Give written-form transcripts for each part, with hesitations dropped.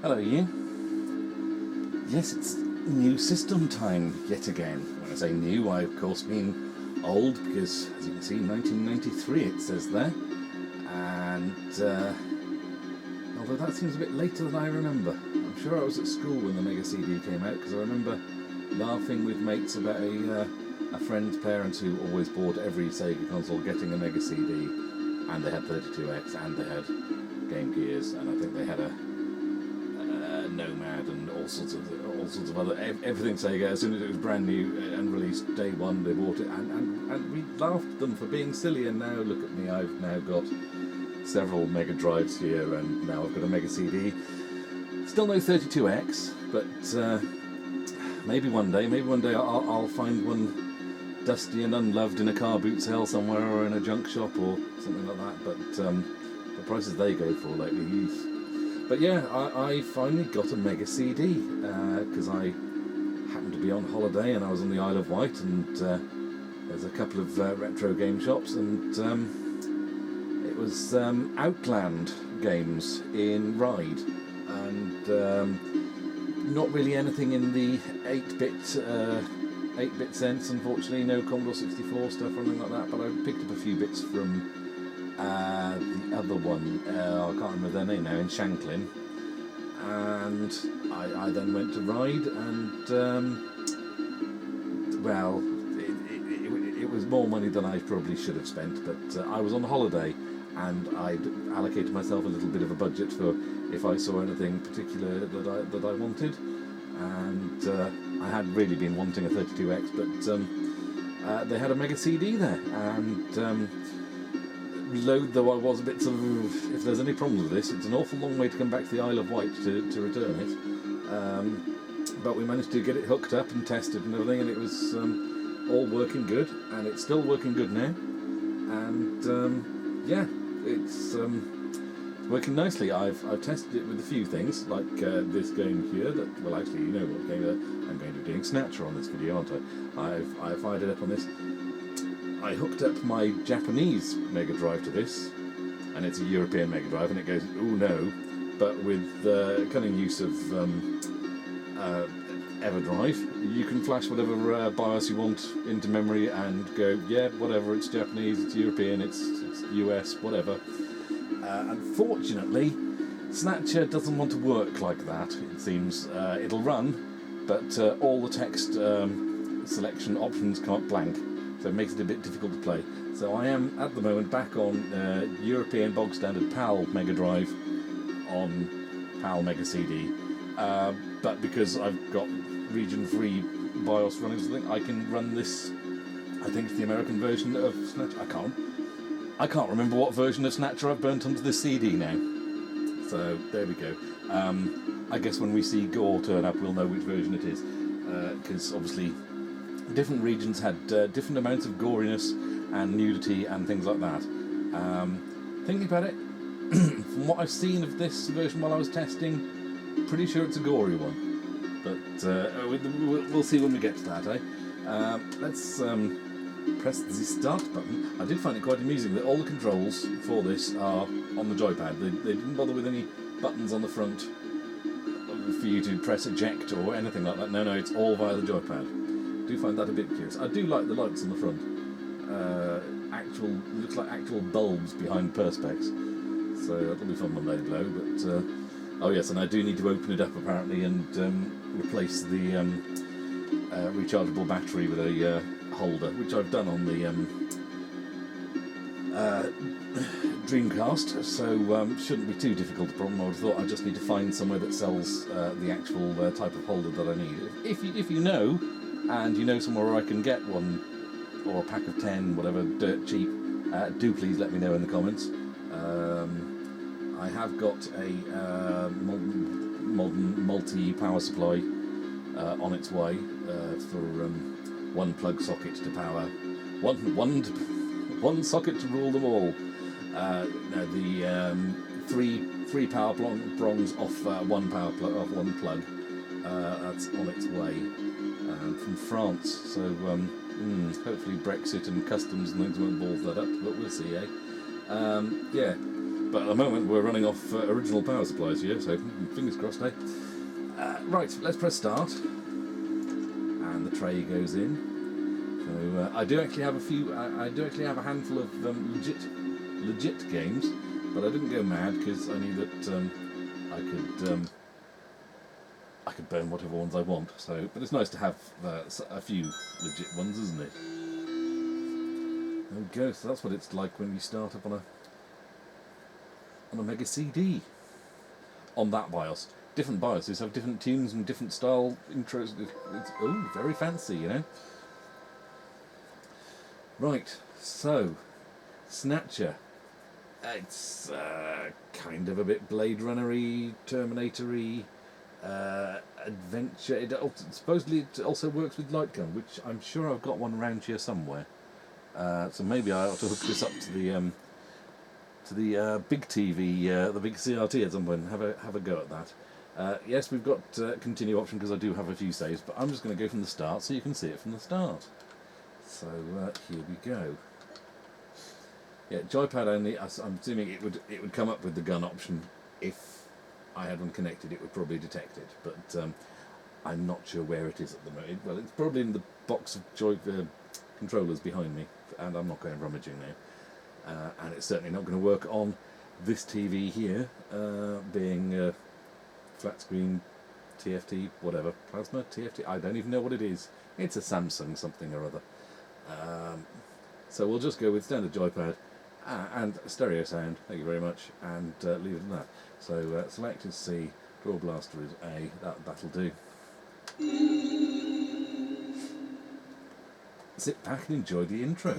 Hello you. Yes, it's new system time yet again. When I say new, I of course mean old, because as you can see 1993 it says there. And although that seems a bit later than I remember. I'm sure I was at school when the Mega CD came out, because I remember laughing with mates about a friend's parents who always bought every Sega console getting a Mega CD, and they had 32X and they had Game Gears, and I think they had a Nomad and all sorts of other everything Sega. As soon as it was brand new and released day one, they bought it, and we laughed at them for being silly. And now look at me, I've now got several Mega Drives here, and now I've got a Mega CD. Still no 32X, but maybe one day I'll find one dusty and unloved in a car boot sale somewhere, or in a junk shop or something like that. But the prices they go for lately. But yeah, I finally got a Mega CD, because I happened to be on holiday and I was on the Isle of Wight, and there's a couple of retro game shops, and it was Outland games in Ryde, and not really anything in the 8-bit sense, unfortunately. No Commodore 64 stuff or anything like that, but I picked up a few bits from the other one, I can't remember their name now, in Shanklin, and I then went to Ryde, and well, it was more money than I probably should have spent, but I was on holiday, and I'd allocated myself a little bit of a budget for if I saw anything particular that I wanted, and I had really been wanting a 32X, but they had a Mega CD there, and load though I was a bit sort of, if there's any problems with this, it's an awful long way to come back to the Isle of Wight to return it, but we managed to get it hooked up and tested and everything, and it was all working good, and it's still working good now, and yeah, it's working nicely. I've tested it with a few things, like this game here, that, well actually, you know what game I'm going to be doing Snatcher on this video, aren't I? I fired it up on this. I hooked up my Japanese Mega Drive to this, and it's a European Mega Drive, and it goes, oh no, but with the cunning use of EverDrive, you can flash whatever BIOS you want into memory and go, yeah, whatever, it's Japanese, it's European, it's US, whatever. Unfortunately, Snatcher doesn't want to work like that, it seems. It'll run, but all the text selection options come up blank. So it makes it a bit difficult to play. So I am, at the moment, back on European bog standard PAL Mega Drive on PAL Mega CD. But because I've got region-free BIOS running something, I can run this, I think it's the American version of Snatcher. I can't remember what version of Snatcher I've burnt onto this CD now. So there we go. I guess when we see Gore turn up, we'll know which version it is. Because obviously different regions had different amounts of goriness and nudity and things like that. Thinking about it, from what I've seen of this version while I was testing, pretty sure it's a gory one. But we'll see when we get to that, eh? Let's press the start button. I did find it quite amusing that all the controls for this are on the joypad. They didn't bother with any buttons on the front for you to press eject or anything like that. No, it's all via the joypad. I do find that a bit curious. I do like the lights on the front. Looks like actual bulbs behind perspex. So that'll be fun one day below. But oh yes, and I do need to open it up apparently and replace the rechargeable battery with a holder, which I've done on the Dreamcast. So shouldn't be too difficult a problem. I would have thought I just need to find somewhere that sells the actual type of holder that I need. If you know. And you know somewhere where I can get one, or a pack of 10, whatever, dirt cheap, do please let me know in the comments. I have got a modern multi-power supply on its way for one plug socket to power, one socket to rule them all. The three power prongs off one plug. That's on its way. From France, so hopefully Brexit and customs and things won't balls that up, but we'll see, eh? Yeah, But at the moment we're running off original power supplies here, so fingers crossed, eh? Right, let's press start, and the tray goes in. So I do actually have a few. I do actually have a handful of legit games, but I didn't go mad because I knew that I could burn whatever ones I want. So, but it's nice to have a few legit ones, isn't it? There we go. So that's what it's like when you start up on a Mega CD. On that BIOS, different BIOSes have different tunes and different style intros. It's very fancy, you know. Right, so Snatcher. It's kind of a bit Blade Runner-y, Terminator-y, adventure. Supposedly it also works with light gun, which I'm sure I've got one around here somewhere. So maybe I ought to hook this up to the big TV, the big CRT at some point, and have a go at that. Yes, we've got continue option because I do have a few saves, but I'm just going to go from the start so you can see it from the start. So here we go. Yeah, joypad only. I'm assuming it would come up with the gun option if I had one connected. It would probably detect it, but I'm not sure where it is at the moment. Well, it's probably in the box of controllers behind me, and I'm not going rummaging now. And it's certainly not going to work on this TV here, being flat screen, TFT, whatever, plasma, TFT. I don't even know what it is. It's a Samsung something or other. So we'll just go with standard joypad. And stereo sound, thank you very much, and leave it at that. So select is C, draw blaster is A, that'll do. Sit back and enjoy the intro.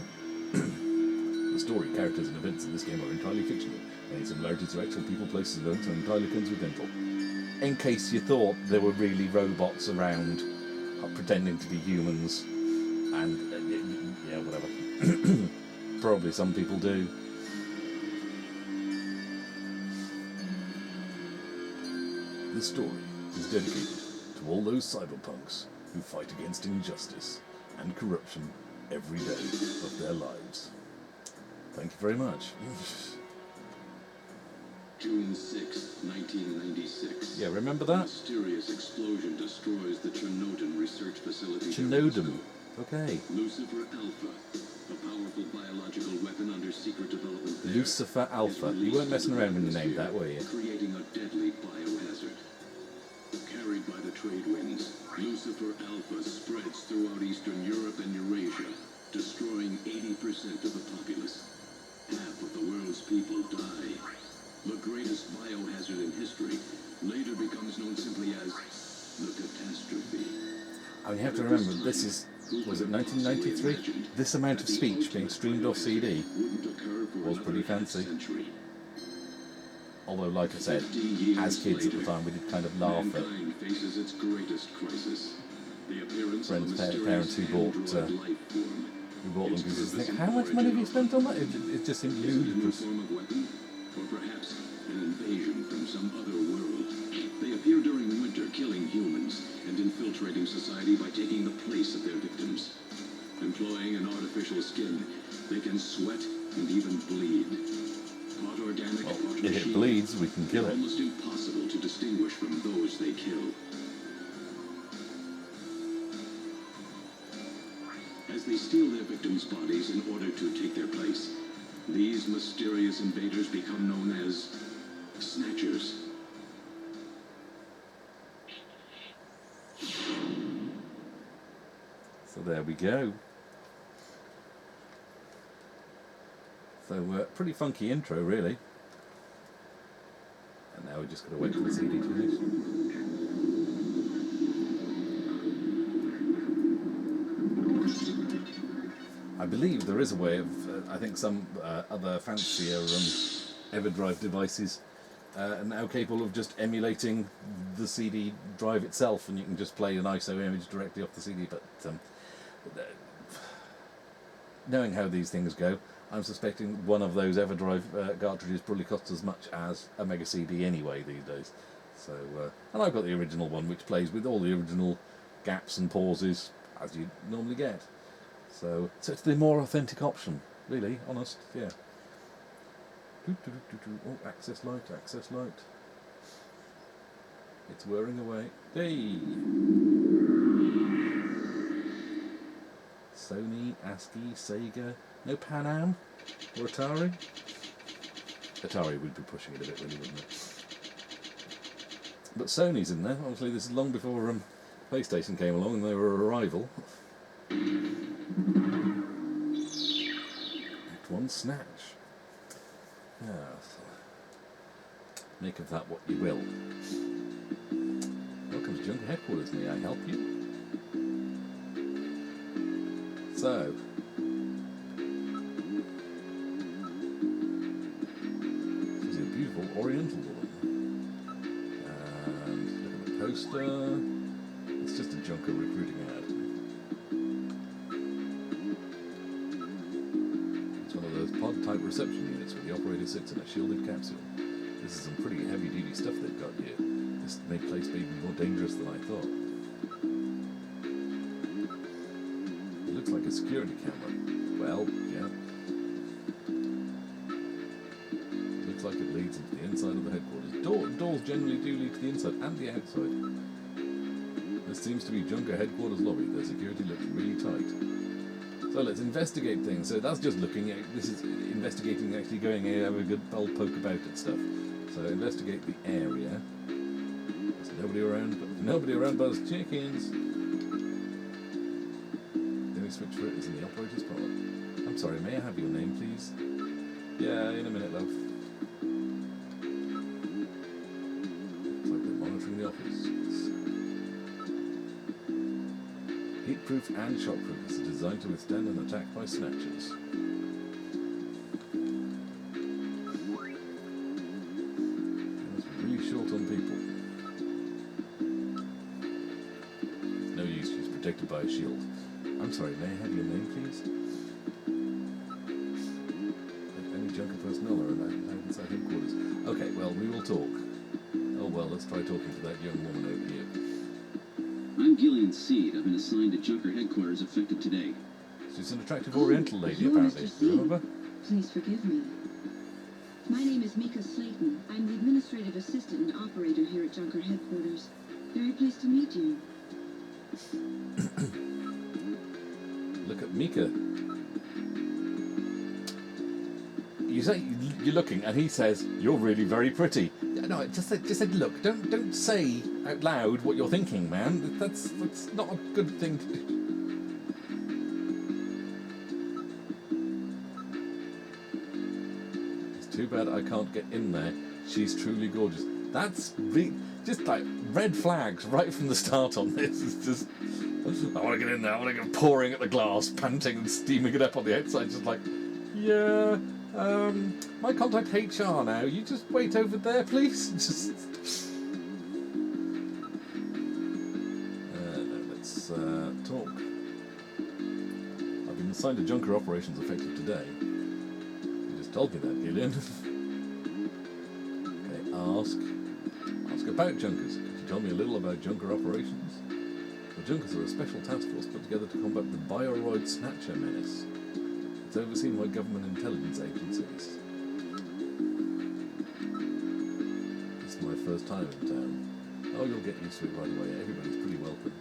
The story, characters and events in this game are entirely fictional. Any similarities to actual people, places, and events are entirely coincidental. In case you thought there were really robots around pretending to be humans, and yeah, whatever. Probably some people do. This story is dedicated to all those cyberpunks who fight against injustice and corruption every day of their lives. Thank you very much. June 6, 1996. Yeah, remember that? A mysterious explosion destroys the Chernobyl research facility. Chernobyl. Okay. Lucifer Alpha, a powerful biological weapon under secret development there, Lucifer Alpha. You weren't messing around when you named that, were you? Creating a deadly biohazard. Carried by the trade winds, Lucifer Alpha spreads throughout Eastern Europe and Eurasia, destroying 80% of the populace. Half of the world's people die. The greatest biohazard in history later becomes known simply as the catastrophe. And you have to remember, this is, was it 1993? This amount of speech being streamed off CD was pretty fancy. Although, like I said, as kids at the time, we did kind of laugh at friends, parents who bought them because you think, how much money have you spent on that? It just seemed ludicrous. Or perhaps an invasion from some other world. They appear during winter, killing humans and infiltrating society by taking the place of their victims. Employing an artificial skin, they can sweat and even bleed. Part organic, part If machine. it bleeds, we can kill it. Almost impossible to distinguish from those they kill. As they steal their victims' bodies in order to take their place, these mysterious invaders become known as Snatchers. So there we go. So pretty funky intro, really. And now we just got to wait for the CD to finish. I believe there is a way of, I think some other fancier EverDrive devices are now capable of just emulating the CD drive itself, and you can just play an ISO image directly off the CD, but knowing how these things go, I'm suspecting one of those EverDrive cartridges probably costs as much as a Mega CD anyway these days. So, and I've got the original one, which plays with all the original gaps and pauses, as you normally get. So it's the more authentic option, really, honest, yeah. Oh, access light, access light. It's whirring away. Hey! Sony, ASCII, Sega. No Pan Am? Or Atari? Atari would be pushing it a bit, really, wouldn't it? But Sony's in there. Obviously, this is long before PlayStation came along and they were a rival. Act 1, Snatch. Yes. Make of that what you will. Welcome to Junker Headquarters. May I help you? So, she's a beautiful Oriental woman. And look at the poster. It's just a Junker recruiting ad. It's one of those pod-type reception units where the operator sits in a shielded capsule. This is some pretty heavy-duty stuff they've got here. This may place be even more dangerous than I thought. It looks like a security camera. Well, yeah. It looks like it leads into the inside of the headquarters. Doors generally do lead to the inside and the outside. This seems to be Junker Headquarters lobby. Their security looks really tight. So let's investigate things. So that's just looking at, this is investigating, actually going have a good old poke about at stuff. So investigate the area. There's nobody around but us chickens. The only switch for it is in the operator's pod. I'm sorry, may I have your name, please? Yeah, in a minute, love. Looks like they're monitoring the office. Heatproof and shockproof is designed to withstand an attack by Snatchers. It's really short on people. It's no use, she's protected by a shield. I'm sorry, may I have your name, please? Any Junker personnel are inside headquarters. Okay, well, we will talk. Oh well, let's try talking to that young woman over here. I'm Gillian Seed. I've been assigned to Junker Headquarters effective today. She's an attractive Oriental lady, apparently. Remember? Please forgive me. My name is Mika Slayton. I'm the administrative assistant and operator here at Junker Headquarters. Very pleased to meet you. Look at Mika. You say you're looking, and he says you're really very pretty. No, just said look. Don't say out loud what you're thinking, man. That's not a good thing to do. It's too bad I can't get in there. She's truly gorgeous. That's just like red flags right from the start on this. It's just I want to get in there. I want to go pouring at the glass, panting and steaming it up on the outside. Just like, yeah. My contact HR now. You just wait over there, please. Just. No, let's talk. I've been assigned to Junker Operations effective today. You just told me that, Gillian. Okay, ask about Junkers. Could you tell me a little about Junker Operations? The Junkers are a special task force put together to combat the Bioroid Snatcher menace. It's overseen by government intelligence agencies. It's my first time in town. Oh, you'll get used to it right away. Everybody's pretty welcome.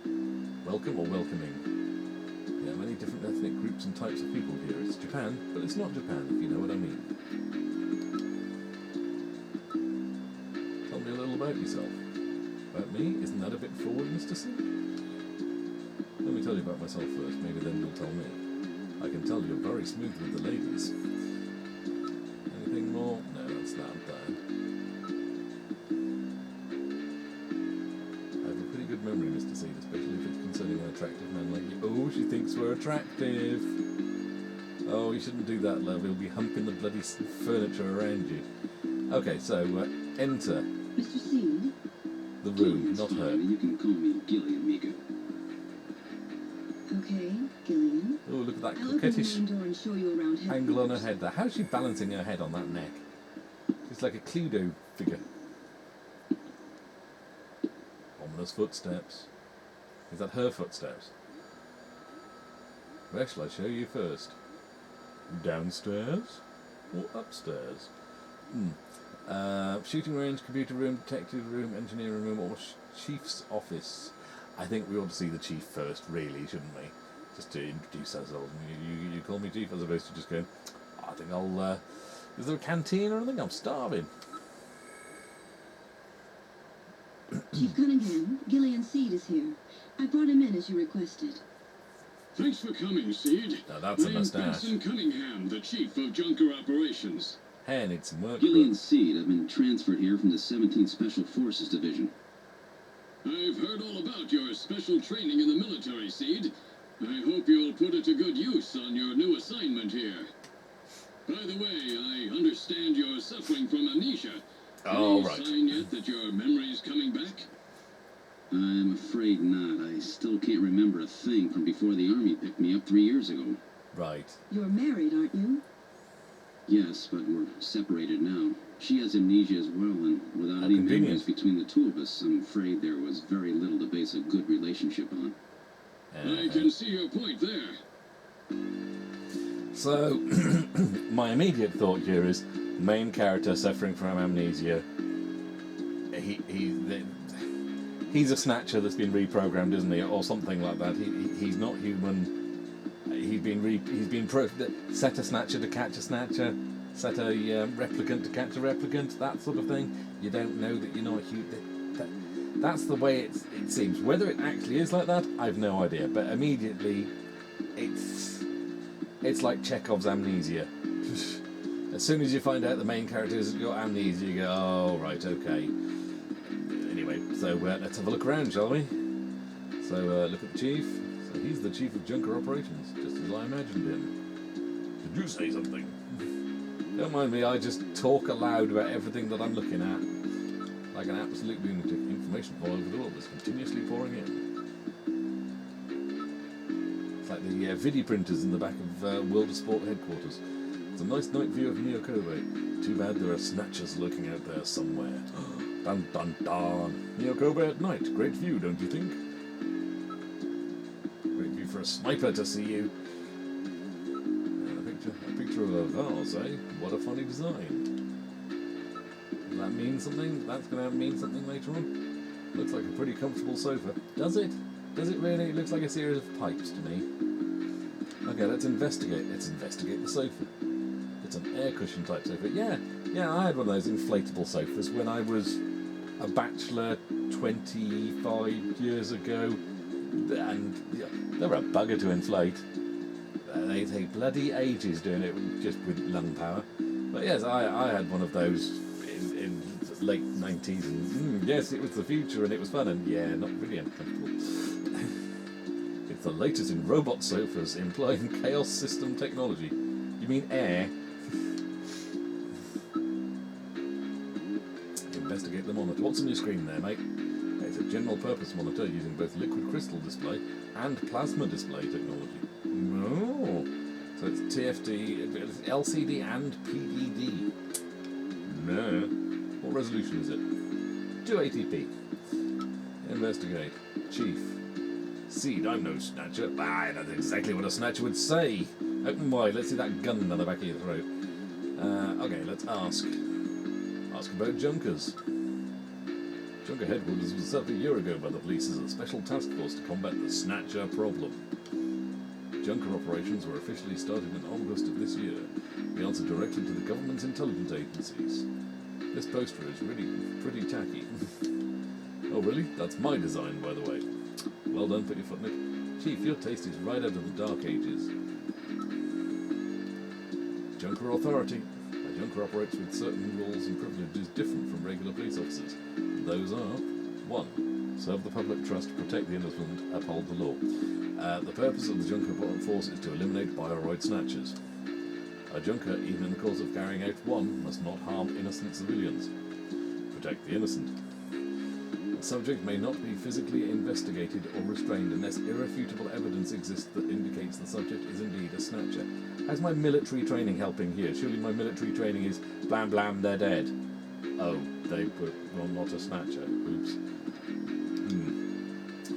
Welcome or welcoming? There are many different ethnic groups and types of people here. It's Japan, but it's not Japan, if you know what I mean. Tell me a little about yourself. About me? Isn't that a bit forward, Mr. C? Let me tell you about myself first. Maybe then you'll tell me. I can tell you're very smooth with the ladies. Anything more? No, that's not bad. I have a pretty good memory, Mr. Seed, especially if it's concerning an attractive man like you. Oh, she thinks we're attractive. Oh, you shouldn't do that, love. He'll be humping the bloody furniture around you. Okay, so enter Mr. Seed? the room, not her. You can call me Gillian, Mika. Okay, Gillian. Oh, look at that I'll open the coquettish main door and show you around angle on her headquarters. head there. How's she balancing her head on that neck? She's like a Cluedo figure. Ominous footsteps. Is that her footsteps? Where shall I show you first? Downstairs or upstairs? Shooting range, computer room, detective room, engineering room, or chief's office. I think we ought to see the chief first, really, shouldn't we? Just to introduce ourselves. You call me chief as opposed to just going, I think I'll... is there a canteen or anything? I'm starving. Chief Cunningham, Gillian Seed is here. I brought him in as you requested. Thanks for coming, Seed. Now that's a I am moustache. Benson Cunningham, the Chief of Junker Operations. Hey, I need some work. Gillian Seed have been transferred here from the 17th Special Forces Division. I've heard all about your special training in the military, Seed. I hope you'll put it to good use on your new assignment here. By the way, I understand you're suffering from amnesia. Oh, Any right. sign yet that your memory's coming back? I'm afraid not. I still can't remember a thing from before the Army picked me up 3 years ago. Right. You're married, aren't you? Yes, but we're separated now. She has amnesia as well, and without How any convenient. memories between the two of us, I'm afraid there was very little to base a good relationship on. I can see your point there. So, my immediate thought here is main character suffering from amnesia. He's a snatcher that's been reprogrammed, isn't he, or something like that. He's not human. Set a snatcher to catch a snatcher, set a replicant to catch a replicant, that sort of thing. You don't know that you're not human. That's the way it seems. Whether it actually is like that, I've no idea. But immediately, it's like Chekhov's amnesia. As soon as you find out the main character has got amnesia, you go, oh, right, okay. Anyway, so let's have a look around, shall we? So look at the chief. So he's the chief of Junker Operations, just as I imagined him. Did you say something? Don't mind me, I just talk aloud about everything that I'm looking at. Like an absolute lunatic. Information all over the world is continuously pouring in. It's like the video printers in the back of World of Sport headquarters. It's a nice night view of Neokobe. Too bad there are snatchers lurking out there somewhere. Dun dun dun. Neokobe at night. Great view, don't you think? Great view for a sniper to see you. And a picture of a vase, eh? What a funny design. Does that mean something? That's going to mean something later on. Looks like a pretty comfortable sofa. Does it? Does it really? It looks like a series of pipes to me. Okay, let's investigate. Let's investigate the sofa. It's an air cushion type sofa. Yeah, I had one of those inflatable sofas when I was a bachelor 25 years ago, and they were a bugger to inflate. They take bloody ages doing it just with lung power. But yes, I had one of those in late 90s, and yes, it was the future and it was fun, and yeah, not really uncomfortable. It's the latest in robot sofas employing chaos system technology. You mean air? Investigate the monitor. What's on your screen there, mate? It's a general purpose monitor using both liquid crystal display and plasma display technology. Oh, so it's TFT, LCD and PDD. No. What resolution is it? 280p. Investigate. Chief. Seed, I'm no snatcher. That's exactly what a snatcher would say. Open wide, let's see that gun down the back of your throat. Okay, let's ask. Ask about Junkers. Junker headquarters was set up a year ago by the police as a special task force to combat the snatcher problem. Junker operations were officially started in August of this year. We answer directly to the government's intelligence agencies. This poster is really pretty tacky. Oh really? That's my design, by the way. Well done, put your foot in it. Chief, your taste is right out of the dark ages. Junker authority. A junker operates with certain rules and privileges different from regular police officers. Those are 1. Serve the public trust, protect the innocent, uphold the law. The purpose of the junker force is to eliminate bioroid snatchers. A junker, even in the course of carrying out one, must not harm innocent civilians. Protect the innocent. The subject may not be physically investigated or restrained unless irrefutable evidence exists that indicates the subject is indeed a snatcher. How's my military training helping here? Surely my military training is blam blam, they're dead. Oh, they were not a snatcher. Oops.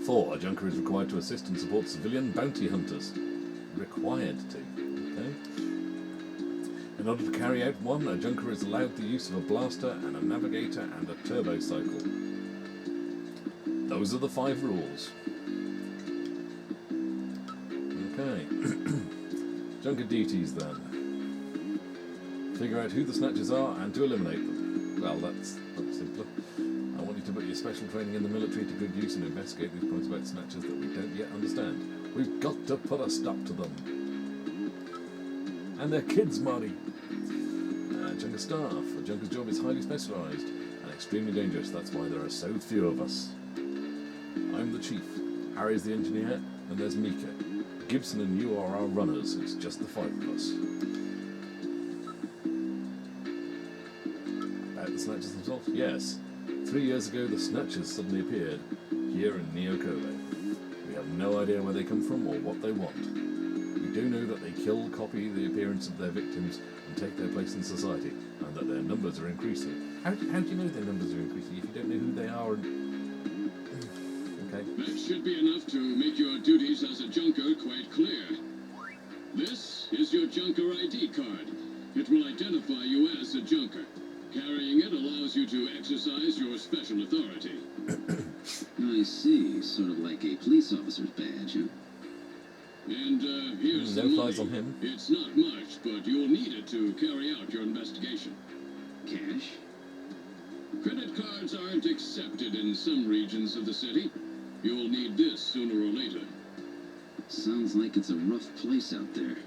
4. A junker is required to assist and support civilian bounty hunters. Required to. Okay. In order to carry out one, a junker is allowed the use of a blaster and a navigator and a turbo cycle. Those are the 5 rules. Okay. Junker duties then. Figure out who the Snatchers are and to eliminate them. Well, that's simpler. I want you to put your special training in the military to good use and investigate these points about Snatchers that we don't yet understand. We've got to put a stop to them. And their kids, Marty. Junker staff. A Junker's job is highly specialised and extremely dangerous. That's why there are so few of us. I'm the chief. Harry's the engineer, and there's Mika. Gibson and you are our runners. It's just the 5 of us. About the Snatchers themselves? Yes. 3 years ago, the Snatchers suddenly appeared here in Neo Kobe. We have no idea where they come from or what they want. We do know that they kill, copy the appearance of their victims, and take their place in society, and that their numbers are increasing. How do you know their numbers are increasing if you don't know who they are? Okay. That should be enough to make your duties as a junker quite clear. This is your junker ID card. It will identify you as a junker. Carrying it allows you to exercise your special authority. I see. Sort of like a police officer's badge, huh? And here's No some flies money. on him. It's not much, but you'll need it to carry out your investigation. Cash? Credit cards aren't accepted in some regions of the city. You'll need this sooner or later. Sounds like it's a rough place out there.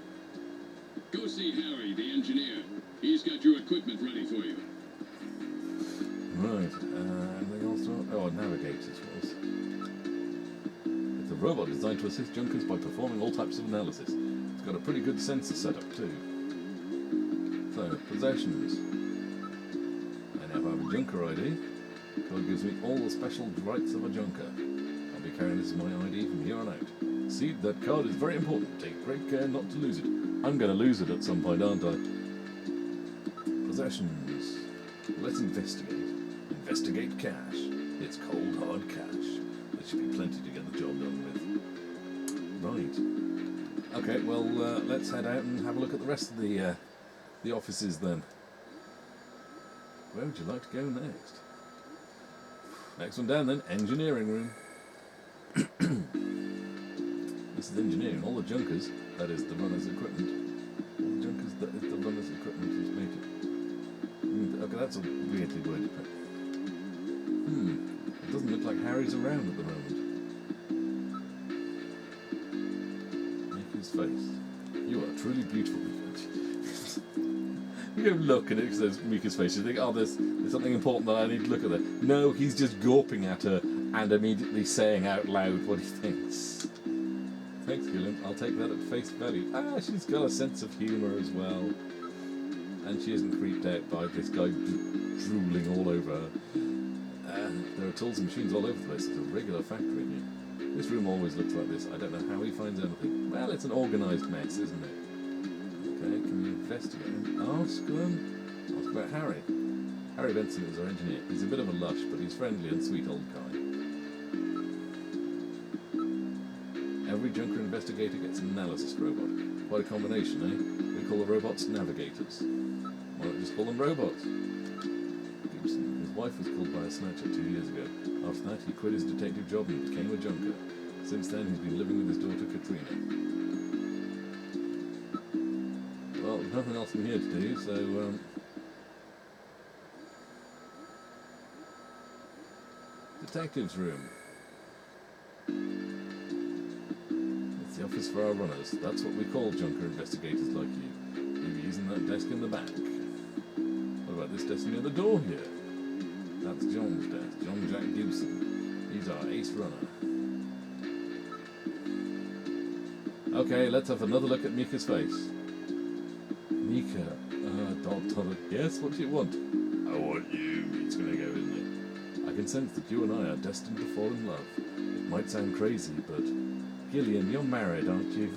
Go see Harry, the engineer. He's got your equipment ready for you. Right. Anything else? Oh, navigators. What else? It's a robot designed to assist junkers by performing all types of analysis. It's got a pretty good sensor setup too. So, possessions. I now have a junker ID. Code gives me all the special rights of a junker. I'll be carrying this as my ID from here on out. See, that card is very important. Take great care not to lose it. I'm going to lose it at some point, aren't I? Possessions. Let's investigate. Investigate cash. It's cold, hard cash. There should be plenty to get the job done with. Right. Okay, well, let's head out and have a look at the rest of the offices then. Where would you like to go next? Next one down then, engineering room. This is engineering. All the junkers, that is the runner's equipment. All the junkers, that is the runner's equipment is made. Okay, that's a weirdly worded thing. It doesn't look like Harry's around at the moment. Mika's face. You are truly beautiful, Mika. You go look and it says Mika's face. You think, oh, there's something important that I need to look at there. No, he's just gawping at her and immediately saying out loud what he thinks. Thanks, Gillian. I'll take that at face value. She's got a sense of humour as well. And she isn't creeped out by this guy drooling all over her. There are tools and machines all over the place. It's a regular factory in here. This room always looks like this. I don't know how he finds anything. Well, it's an organised mess, isn't it? Okay, can we investigate him? Ask about Harry. Harry Benson is our engineer. He's a bit of a lush, but he's friendly and sweet old guy. Every junker investigator gets an analysis robot. Quite a combination, eh? We call the robots navigators. Why not just call them robots? Gibson, his wife was killed by a Snatcher 2 years ago. After that, he quit his detective job and became a junker. Since then, he's been living with his daughter Katrina. Well, there's nothing else in here to do, so detective's room. It's the office for our runners. That's what we call junker investigators like you. You'll be using that desk in the back. What about this desk near the door here? That's John's desk. John Jack Gibson. He's our ace runner. Okay, let's have another look at Mika's face. Mika, yes, what do you want? I want you. It's gonna go, isn't it? I can sense that you and I are destined to fall in love. It might sound crazy, but Gillian, you're married, aren't you?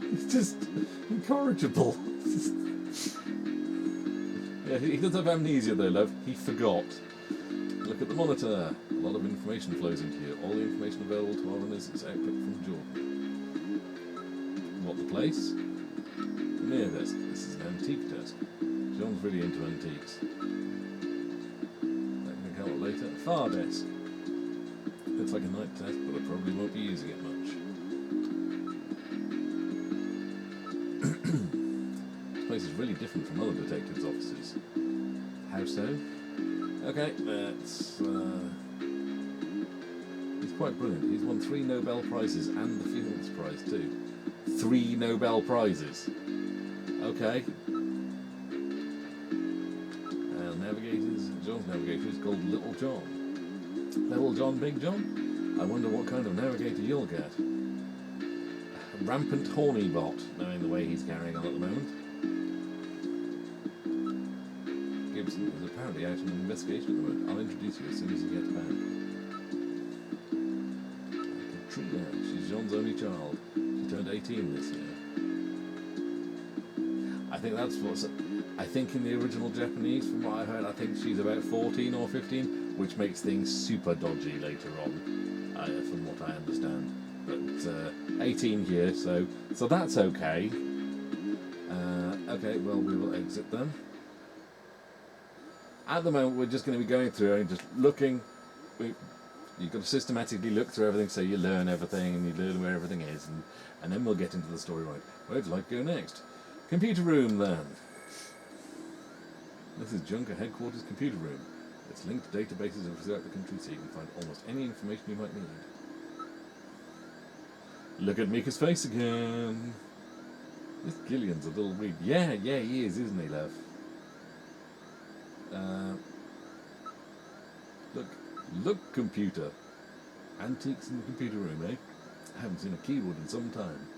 It's just incorrigible. Yeah, he does have amnesia though, love. He forgot. Look at the monitor. A lot of information flows into here. All the information available to our runners is output from Jordan. What, the place? The souvenir desk. This is an antique desk. John's really into antiques. That can come up later. Far desk. Looks like a night desk, but I probably won't be using it much. This place is really different from other detectives' offices. How so? Okay, that's... he's quite brilliant. He's won 3 Nobel Prizes and the Fields Prize too. 3 Nobel Prizes. Okay. Navigators. John's navigator is called Little John. Little John, Big John? I wonder what kind of navigator you'll get. A rampant horny bot, knowing the way he's carrying on at the moment. Gibson is apparently out on an investigation at the moment. I'll introduce you as soon as he gets back. Katrina, she's John's only child. She turned 18 this year. I think that's what's... I think in the original Japanese, from what I heard, I think she's about 14 or 15, which makes things super dodgy later on, from what I understand. But 18 here, so that's okay. Okay, well, we will exit then. At the moment, we're just going to be going through and just looking. You've got to systematically look through everything so you learn everything and you learn where everything is, and then we'll get into the story right. Where would you like to go next? Computer room, then. This is Junker Headquarters Computer Room. It's linked to databases throughout the country so you can find almost any information you might need. Look at Mika's face again. This Gillian's a little weird. Yeah, he is, isn't he, love? Look, computer. Antiques in the computer room, eh? I haven't seen a keyboard in some time.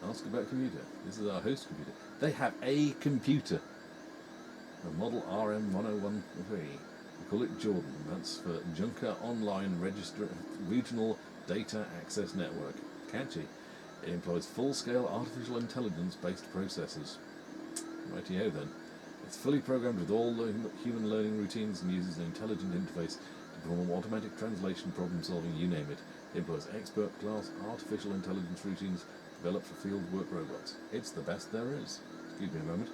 Ask about computer. This is our host computer. They have a computer. The model RM1013. We call it Jordan. That's for Junker Online Regional Data Access Network. Catchy. It employs full-scale artificial intelligence-based processors. Rightio then. It's fully programmed with all human learning routines and uses an intelligent interface to perform automatic translation, problem solving, you name it. It employs expert-class artificial intelligence routines developed for field work robots. It's the best there is. Excuse me a moment.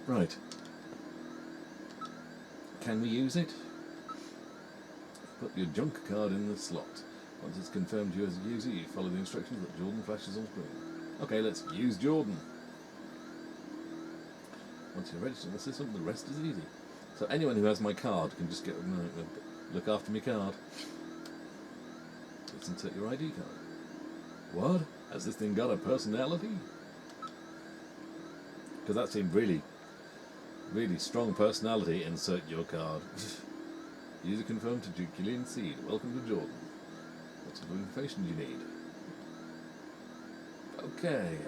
Right. Can we use it? Put your junk card in the slot. Once it's confirmed you as a user, you follow the instructions that Jordan flashes on screen. Okay, let's use Jordan. Once you're registered in the system, the rest is easy. So anyone who has my card can just look after my card. Let's insert your ID card. What? Has this thing got a personality? Because that seemed really strong personality. Insert your card. User confirmed to Gillian Seed. Welcome to Jordan. What sort of information do you need? Okay.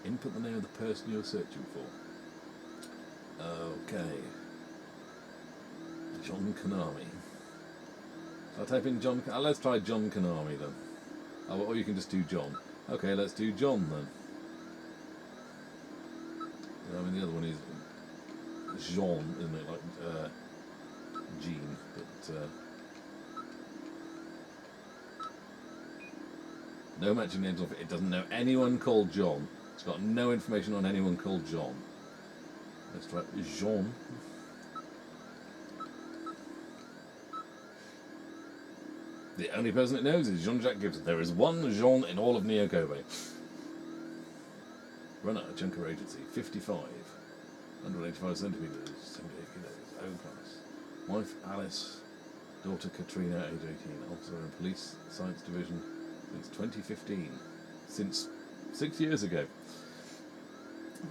Input the name of the person you're searching for. Okay. John Konami. I'll type in John. Let's try John Konami then. Oh, or you can just do John. Okay, let's do John then. I mean, the other one is Jean, isn't it? Like Jean, but no matching names of it. It doesn't know anyone called John. It's got no information on anyone called John. Let's try Jean. The only person it knows is Jean-Jacques Gibson. There is one Jean in all of Neo Kobe. Runner, Junker Agency, 55. 185 centimetres, 78 kilos, O class. Wife Alice, daughter Katrina, age 18. Officer in Police Science Division since 2015. Since 6 years ago.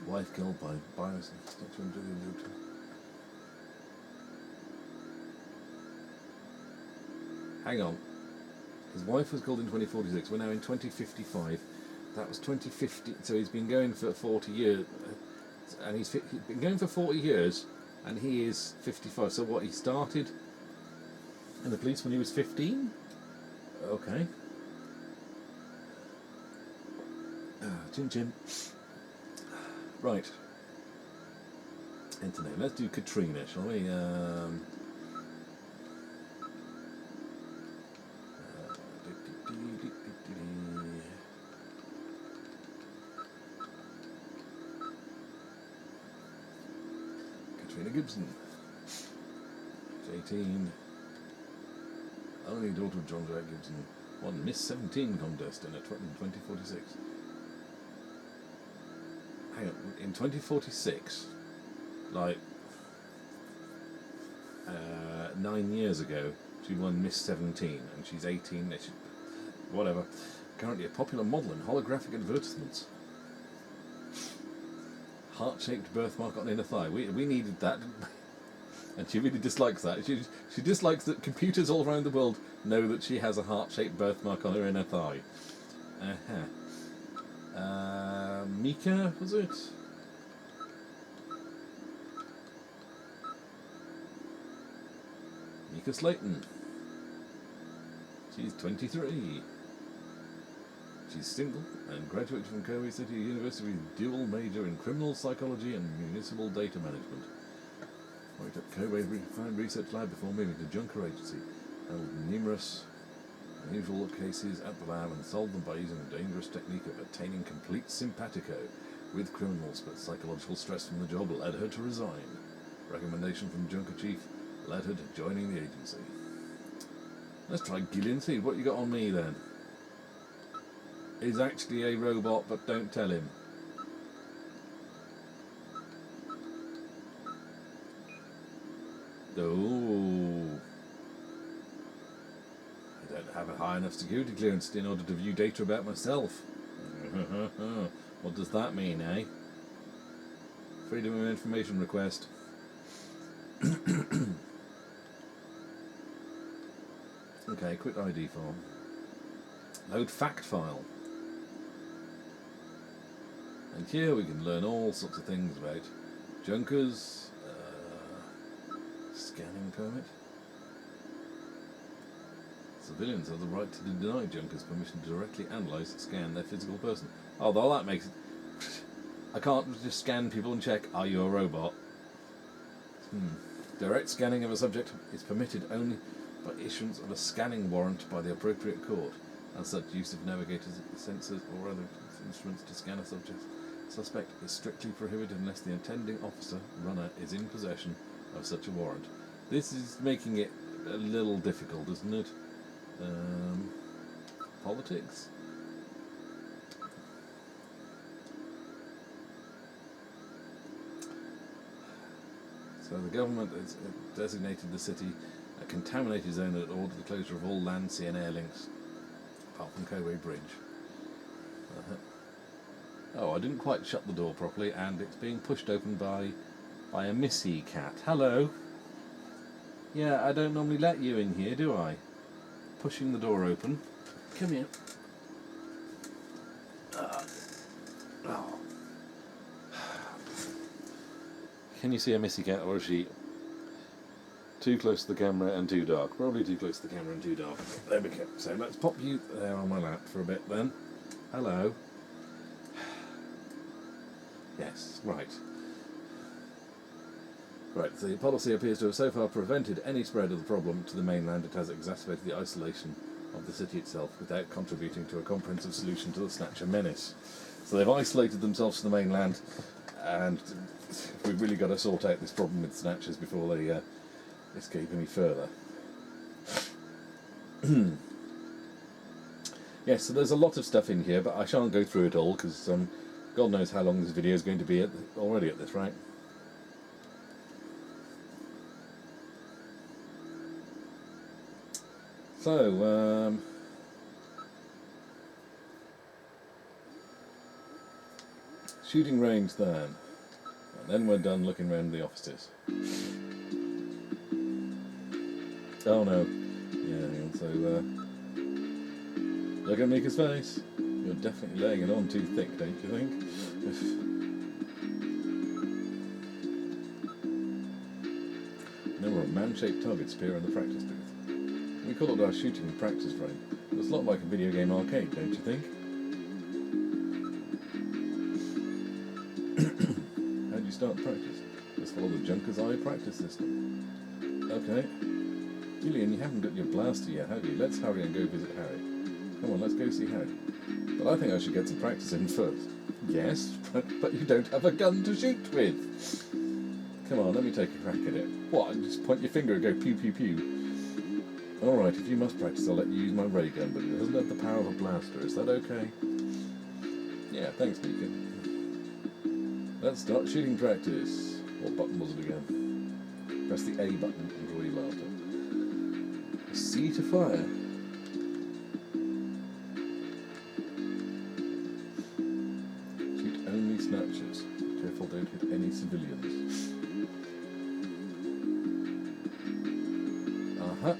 Wife killed by bios. Hang on. His wife was killed in 2046. We're now in 2055. That was 2050. So he's been going for 40 years. And he's been going for 40 years. And he is 55. So what, he started in the police when he was 15? Okay. Chin chin. Right. Enter name. Let's do Katrina, shall we? Gibson. Age 18. Only daughter of John Grant Gibson. Won Miss 17 contest in 2046. Hang on, in 2046, like 9 years ago, she won Miss 17, and she's 18. Whatever. Currently a popular model in holographic advertisements. Heart-shaped birthmark on inner thigh. We needed that, and she really dislikes that. She dislikes that computers all around the world know that she has a heart-shaped birthmark on her inner thigh. Mika, was it? Mika Slayton. She's 23. She's single and graduated from Kobe City University with dual major in criminal psychology and municipal data management. Worked at Kobe Fine Research Lab before moving to Junker Agency. Held numerous unusual cases at the lab and solved them by using a dangerous technique of attaining complete simpatico with criminals, but psychological stress from the job led her to resign. Recommendation from Junker Chief led her to joining the agency. Let's try Gillian. See what you got on me then. He's actually a robot, but don't tell him. Oh. I don't have a high enough security clearance in order to view data about myself. What does that mean, eh? Freedom of information request. Okay, quit ID form. Load fact file. And here we can learn all sorts of things about Junkers, scanning permit. Civilians have the right to deny Junkers permission to directly analyse and scan their physical person. Oh, well, that makes it... I can't just scan people and check, are you a robot? Direct scanning of a subject is permitted only by issuance of a scanning warrant by the appropriate court. As such, use of navigators, sensors or other instruments to scan a suspect is strictly prohibited unless the attending officer, runner, is in possession of such a warrant. This is making it a little difficult, isn't it? Politics? So the government has designated the city a contaminated zone and ordered the closure of all land, sea and air links, apart from Kobe Bridge. Oh, I didn't quite shut the door properly, and it's being pushed open by a Missy cat. Hello. Yeah, I don't normally let you in here, do I? Pushing the door open. Come here. Oh. Can you see a Missy cat, or is she too close to the camera and too dark? Probably too close to the camera and too dark. There we go. So let's pop you there on my lap for a bit then. Hello. Yes, right. Right, the policy appears to have so far prevented any spread of the problem to the mainland. It has exacerbated the isolation of the city itself without contributing to a comprehensive solution to the Snatcher menace. So they've isolated themselves to the mainland, and we've really got to sort out this problem with Snatchers before they escape any further. Yes, so there's a lot of stuff in here, but I shan't go through it all because God knows how long this video is going to be already at this rate. So, shooting range then, and then we're done looking around the offices. Oh no, yeah, so look at Mika's face. You're definitely laying it on too thick, don't you think? Number of man-shaped targets appear in the practice booth. We call it our shooting practice frame. It's a lot like a video game arcade, don't you think? How do you start practice? Just follow the Junker's Eye practice system. Okay. Gillian, you haven't got your blaster yet, have you? Let's hurry and go visit Harry. Come on, let's go see Harry. But I think I should get some practice in first. Yes, but you don't have a gun to shoot with. Come on, let me take a crack at it. What? Just point your finger and go pew pew pew. Alright, if you must practice, I'll let you use my ray gun, but it doesn't have the power of a blaster. Is that okay? Yeah, thanks, Deacon. Let's start shooting practice. What button was it again? Press the A button and draw your laughter. C to fire. Shoot only snatchers. Careful, don't hit any civilians. Uh-huh.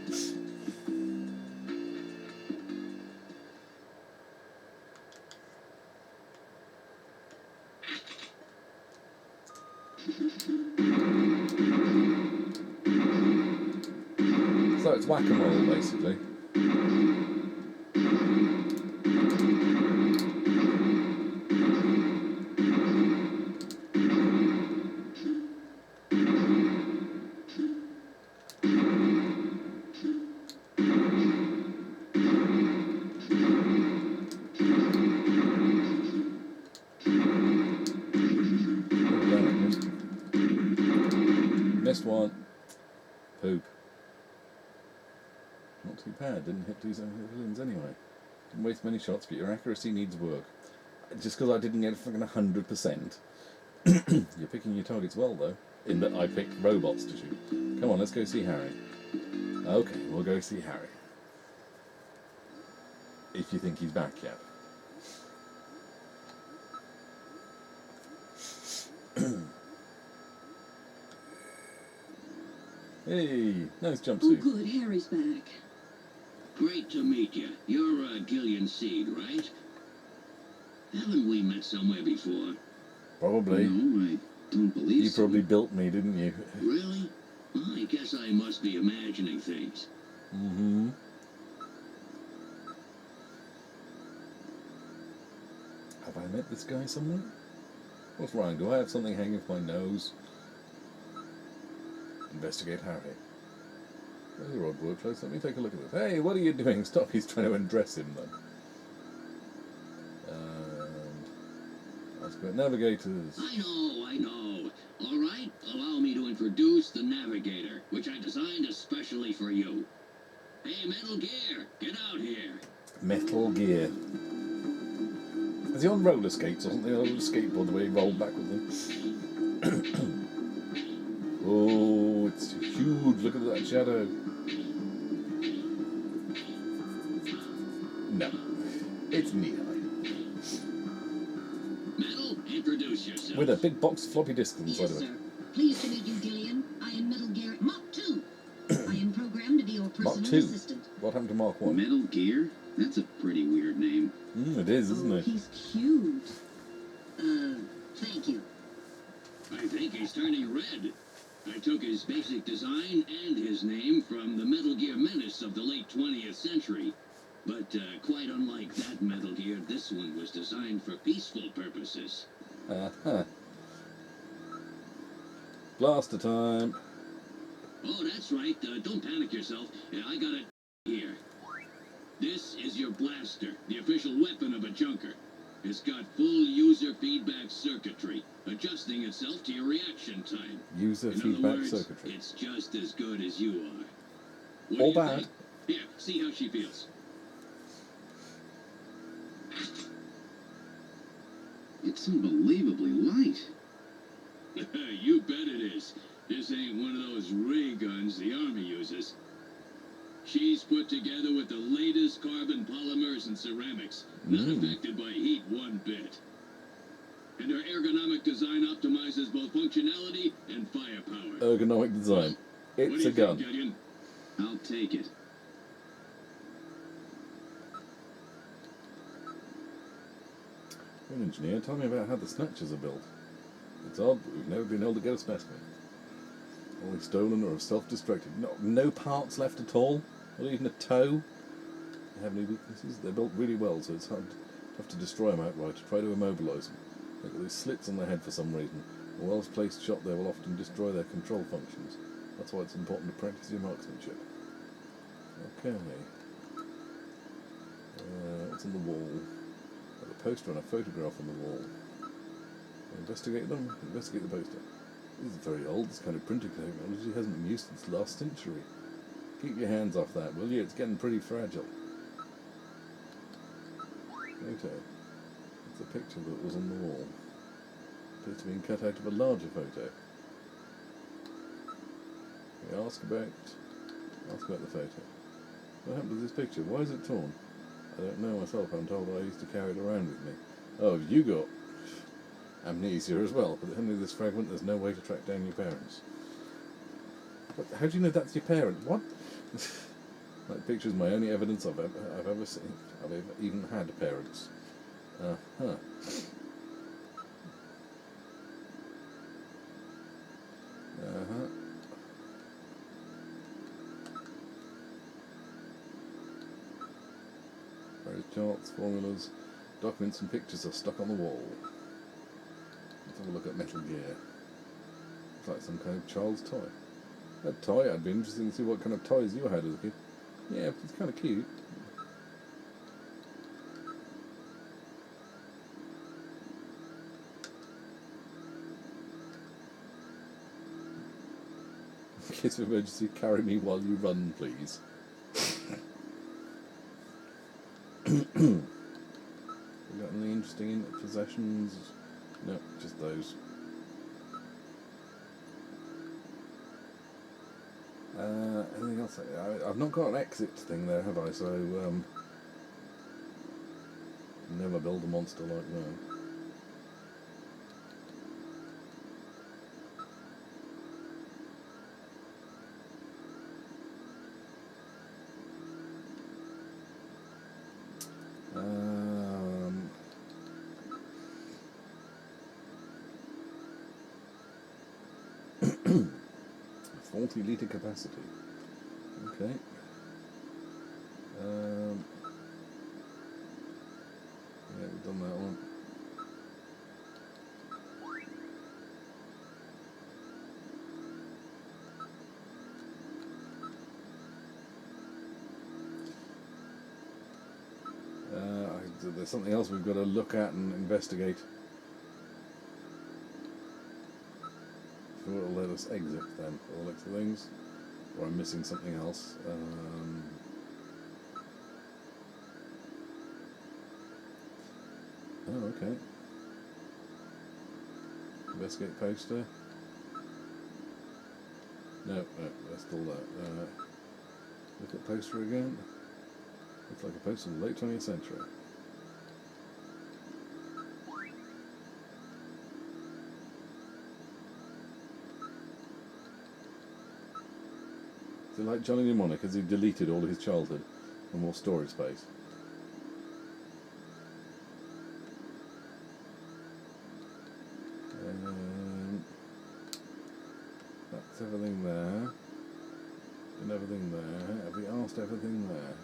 So it's whack-a-mole, basically. Missed one. Poop. Not too bad, didn't hit two civilians anyway. Didn't waste many shots, but your accuracy needs work. Just because I didn't get fucking 100%. You're picking your targets well, though, in that I picked robots to shoot. Come on, let's go see Harry. Okay, we'll go see Harry. If you think he's back yet. Hey, nice Oh, jumpsuit. good. Harry's back. Great to meet you. You're Gillian Seed, right? Haven't we met somewhere before? Probably. No, I don't believe You so. probably built me, didn't you? Really? Well, I guess I must be imagining things. Mm-hmm. Have I met this guy somewhere? What's wrong? Do I have something hanging off my nose? Investigate Harry. There's a odd workplace. Let me take a look at this. Hey, what are you doing? Stop, he's trying to undress him then. And ask about navigators. I know. All right, allow me to introduce the Navigator, which I designed especially for you. Hey, Metal Gear, get out here. Metal Gear. Is he on roller skates or something? On a skateboard the way he rolled back with them? Oh, it's huge. Look at that shadow. No. It's knee-high. Metal, introduce yourself. With a big box of floppy disks inside Yes, of it. sir. Pleased to meet you, Gillian. I am Metal Gear Mach 2. I am programmed to be your personal Mark 2. assistant. What happened to Mark 1? Metal Gear? That's a pretty weird name. It is, isn't Oh, it? he's cute. Thank you. I think he's turning red. I took his basic design and his name from the Metal Gear Menace of the late 20th century. But quite unlike that Metal Gear, this one was designed for peaceful purposes. Uh-huh. Blaster time. Oh, that's right. Don't panic yourself. I got it here. This is your blaster, the official weapon of a junker. It's got full user feedback circuitry, adjusting itself to your reaction time. User In other feedback words, circuitry. it's just as good as you are. What Or do you bad. think? Here, see how she feels. It's unbelievably light. You bet it is. This ain't one of those ray guns the Army uses. She's put together with the latest carbon polymers and ceramics, not affected by heat one bit. And her ergonomic design optimizes both functionality and firepower. Ergonomic design. What do It's you a gun. think, Gideon? I'll take it. You're an engineer. Tell me about how the Snatchers are built. It's odd, but we've never been able to get a specimen. All stolen or self-destructed. No parts left at all. Not even a toe. They have any weaknesses. They're built really well, so it's tough to destroy them outright. Try to immobilize them. They've got these slits on their head for some reason. A well-placed shot there will often destroy their control functions. That's why it's important to practice your marksmanship. Okay. What's on the wall? Got a poster and a photograph on the wall. Investigate them. Investigate the poster. This is very old. This kind of printing technology hasn't been used since last century. Keep your hands off that, will you? It's getting pretty fragile. Photo. It's a picture that was on the wall. Appears to be cut out of a larger photo. We ask about the photo. What happened to this picture? Why is it torn? I don't know myself. I'm told I used to carry it around with me. Oh, you got amnesia as well. But only this fragment. There's no way to track down your parents. What, how do you know that's your parent? What? That picture's my only evidence I've ever seen. I've ever even had parents. Huh. Various charts, formulas, documents and pictures are stuck on the wall. Let's have a look at Metal Gear. It's like some kind of child's toy. A toy? I'd be interested to see what kind of toys you had as a kid. Yeah, but it's kind of cute. Case of emergency, carry me while you run, please. We got any interesting possessions? No, just those. Anything else? I've not got an exit thing there, have I? So, never build a monster like that. Um, 40 litre capacity. Okay. Yeah, we've done that one. There's something else we've got to look at and investigate. Sure it'll let us exit then, for the looks of things. Or I'm missing something else. Oh, okay. Investigate poster. No, that's still that. Look at poster again. Looks like a poster in the late 20th century. Is it like Johnny Mnemonic, as he deleted all of his childhood for more storage space? That's everything there. And everything there. Have we asked everything there?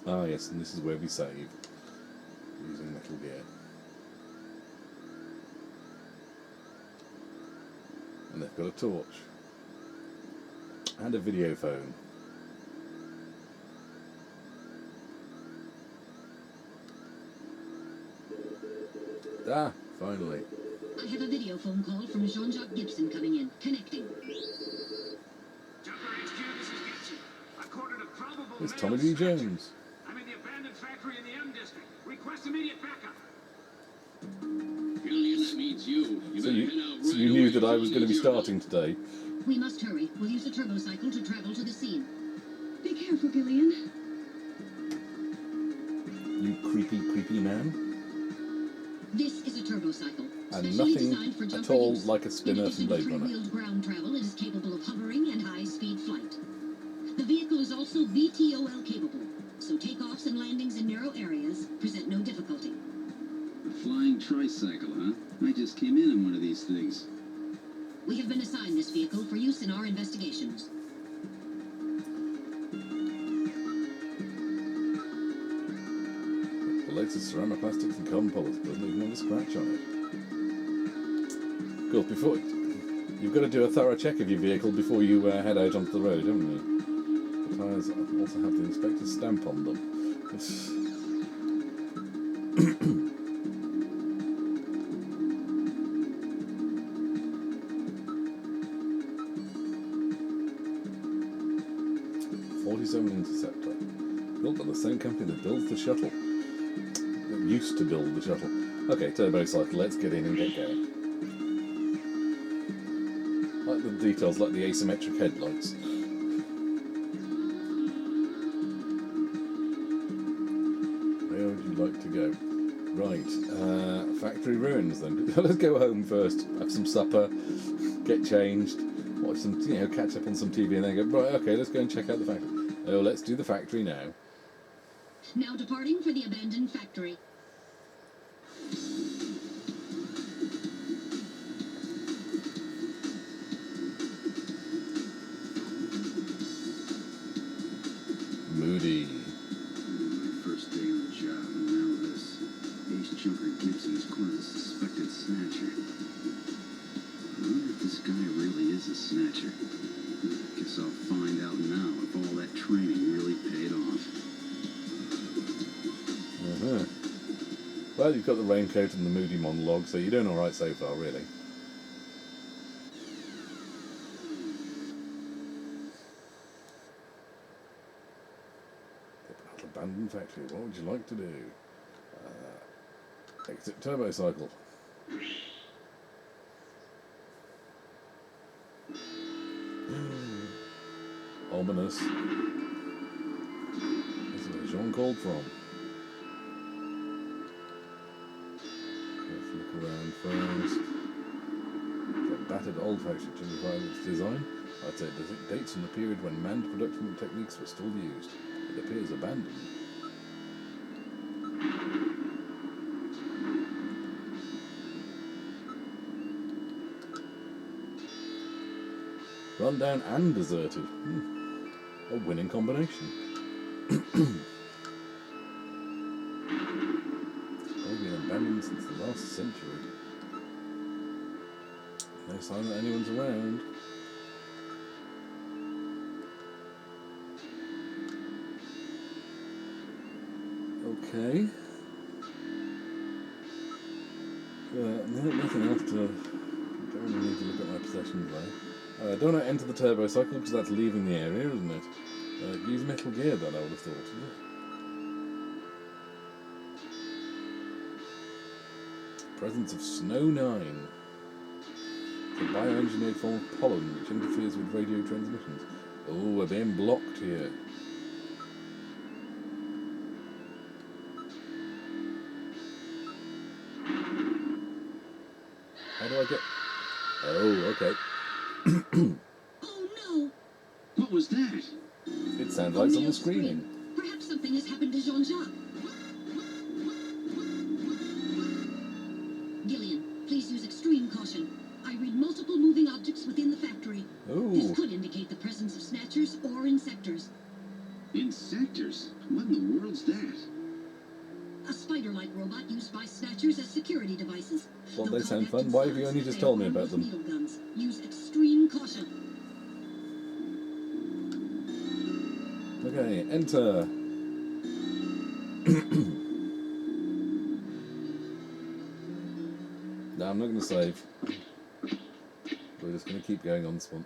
Ah yes, and this is where we save, using Metal Gear. And they've got a torch. And a video phone. Ah, finally. I have a video phone call from Jean-Jacques Gibson coming in. Connecting. Jumper HQ, this is Gibson. I quartered a probable It's male Tommy D. Snatcher. Jones. I'm in the abandoned factory in the M district. Request immediate backup. Gillian, that means you. You So better you, head out so right you knew away that I if was you going to be need your starting today. We must hurry. We'll use a turbocycle to travel to the scene. Be careful, Gillian. You creepy, creepy man. This is a turbocycle. And Specially nothing designed for at jumper all use. like a In spinner addition from to Blade Runner. three-wheeled ground travel, it is capable of hovering and high-speed flight. The vehicle is also VTOL capable, so takeoffs and landings in narrow areas present no difficulty. A flying tricycle, huh? I just came in one of these things. We have been assigned this vehicle for use in our investigations. The latest ceramic-plastics and carbon polish doesn't even have a scratch on it. Of course, before you You've got to do a thorough check of your vehicle before you head out onto the road, haven't you? The tyres also have the inspector's stamp on them. It's... 47 Interceptor, built by the same company that builds the shuttle. That used to build the shuttle. Okay, turbo cycle, let's get in and get going. Like the details, like the asymmetric headlights. Where would you like to go? Right, factory ruins then. Let's go home first, have some supper, get changed, watch some, catch up on some TV and then go, right, okay, let's go and check out the factory. Oh, let's do the factory now. Now departing for the abandoned factory. Moody. My first day on the job, and now this. Ace Junker Gibson is quite a suspected snatcher. I wonder if this guy really is a snatcher. Guess I'll find out now if all that training really paid off. Well, you've got the raincoat and the Moody monologue, so you're doing alright so far, really. Abandoned factory, what would you like to do? Exit turbo cycle. Ominous. This is where Jean called from. Let's look around first. It's a battered old factory judging by its design. I'd say it dates from the period when manned production techniques were still used. It appears abandoned. Run down and deserted. A winning combination. Only been abandoned since the last century. No sign that anyone's around. Okay. Nothing else to... Don't really need to look at my possessions though. Don't want to enter the turbo cycle because that's leaving the area, isn't it? Use Metal Gear then, I would have thought, isn't it? Presence of Snow 9. It's a bioengineered form of pollen which interferes with radio transmissions. Oh, we're being blocked here. How do I get... Oh, okay. Oh no! What was that? It sounds like someone screaming. Perhaps something has happened to Jean-Jacques. Gillian, please use extreme caution. I read multiple moving objects within the factory. Ooh. This could indicate the presence of snatchers or insectors. Insectors? What in the world's that? A spider-like robot used by snatchers as security devices. Well, They'll they sound contact fun. Why have you themselves only if just they told are me armed about with them? needle guns. Use extreme caution. Okay, enter. No, I'm not going to save. We're just going to keep going on this one.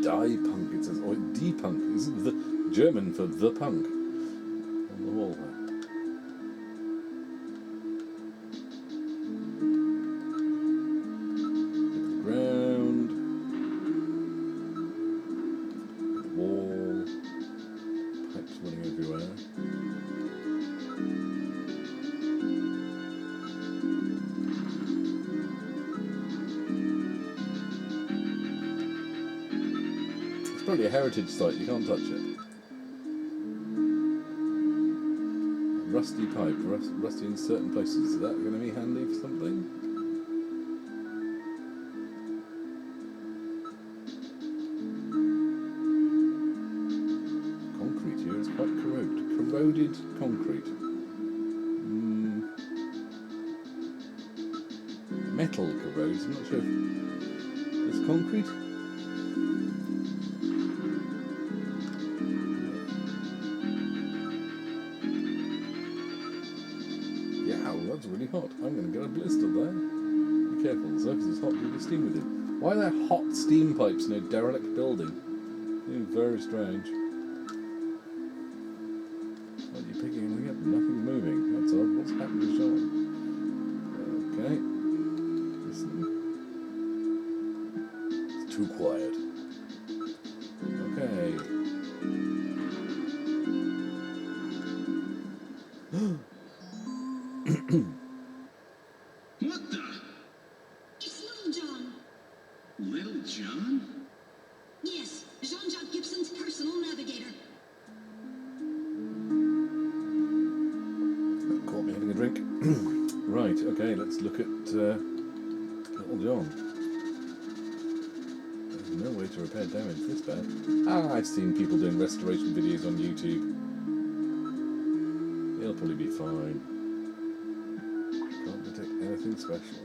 Die Punk, it says. Or D-Punk. Is it the German for the punk? On the wall there. Ground. Wall. Pipes running everywhere. It's probably a heritage site, you can't touch it. Rusty pipe, rusty in certain places. Is that going to be handy for something? Concrete here is quite corroded. Corroded concrete. metal corrodes. I'm not sure if it's concrete. Yeah, well, that's really hot. I'm going to get a blister there. Be careful, the surface is hot due to steam within. Why are there hot steam pipes in a derelict building? Very strange. What are you picking anything up? Nothing's moving. That's odd. What's happened to Sean? Okay. Listen. It's too quiet. Okay. What the? It's Little John. Little John? Yes, Jean-Jacques Gibson's personal navigator. That caught me having a drink. Right, okay, let's look at Little John. There's no way to repair damage this bad. I've seen people doing restoration videos on YouTube. He'll probably be fine. Can't detect anything special.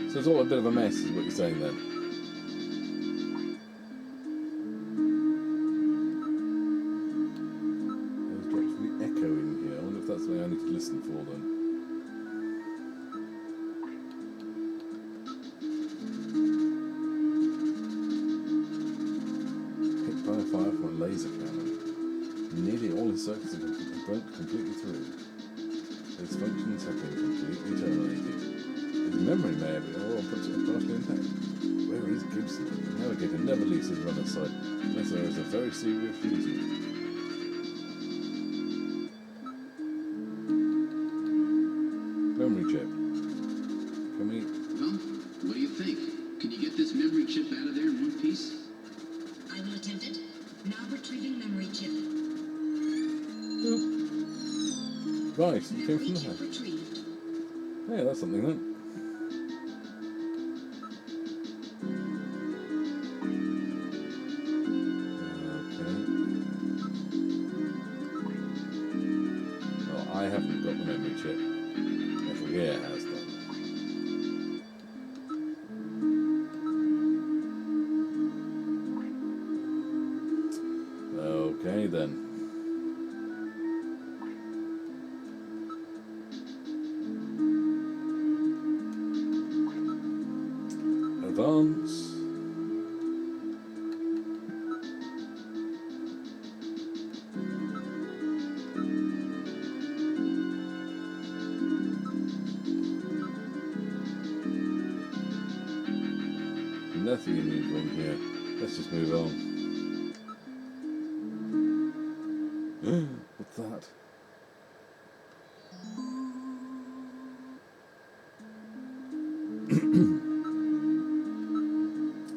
So it's all a bit of a mess, is what you're saying then? There's actually echo in here. I wonder if that's something I need to listen for then. Hit by a fire from a laser cannon. Nearly all his circuits are burnt completely through. His functions have been completely terminated. His memory may have been all partially intact. Where is Gibson? The navigator never leaves his runner's side unless there is a very serious reason. Memory chip. Can we... Well, what do you think? Can you get this memory chip out of there in one piece? I will attempt it. Now retrieving memory chip. Boop. Right, it came Memory from chip there. retrieved. Yeah, that's something then. Okay. Oh, I haven't got the memory chip. Metal Gear has done. Okay then. Advance. Nothing unusual in here. Let's just move on. What's that?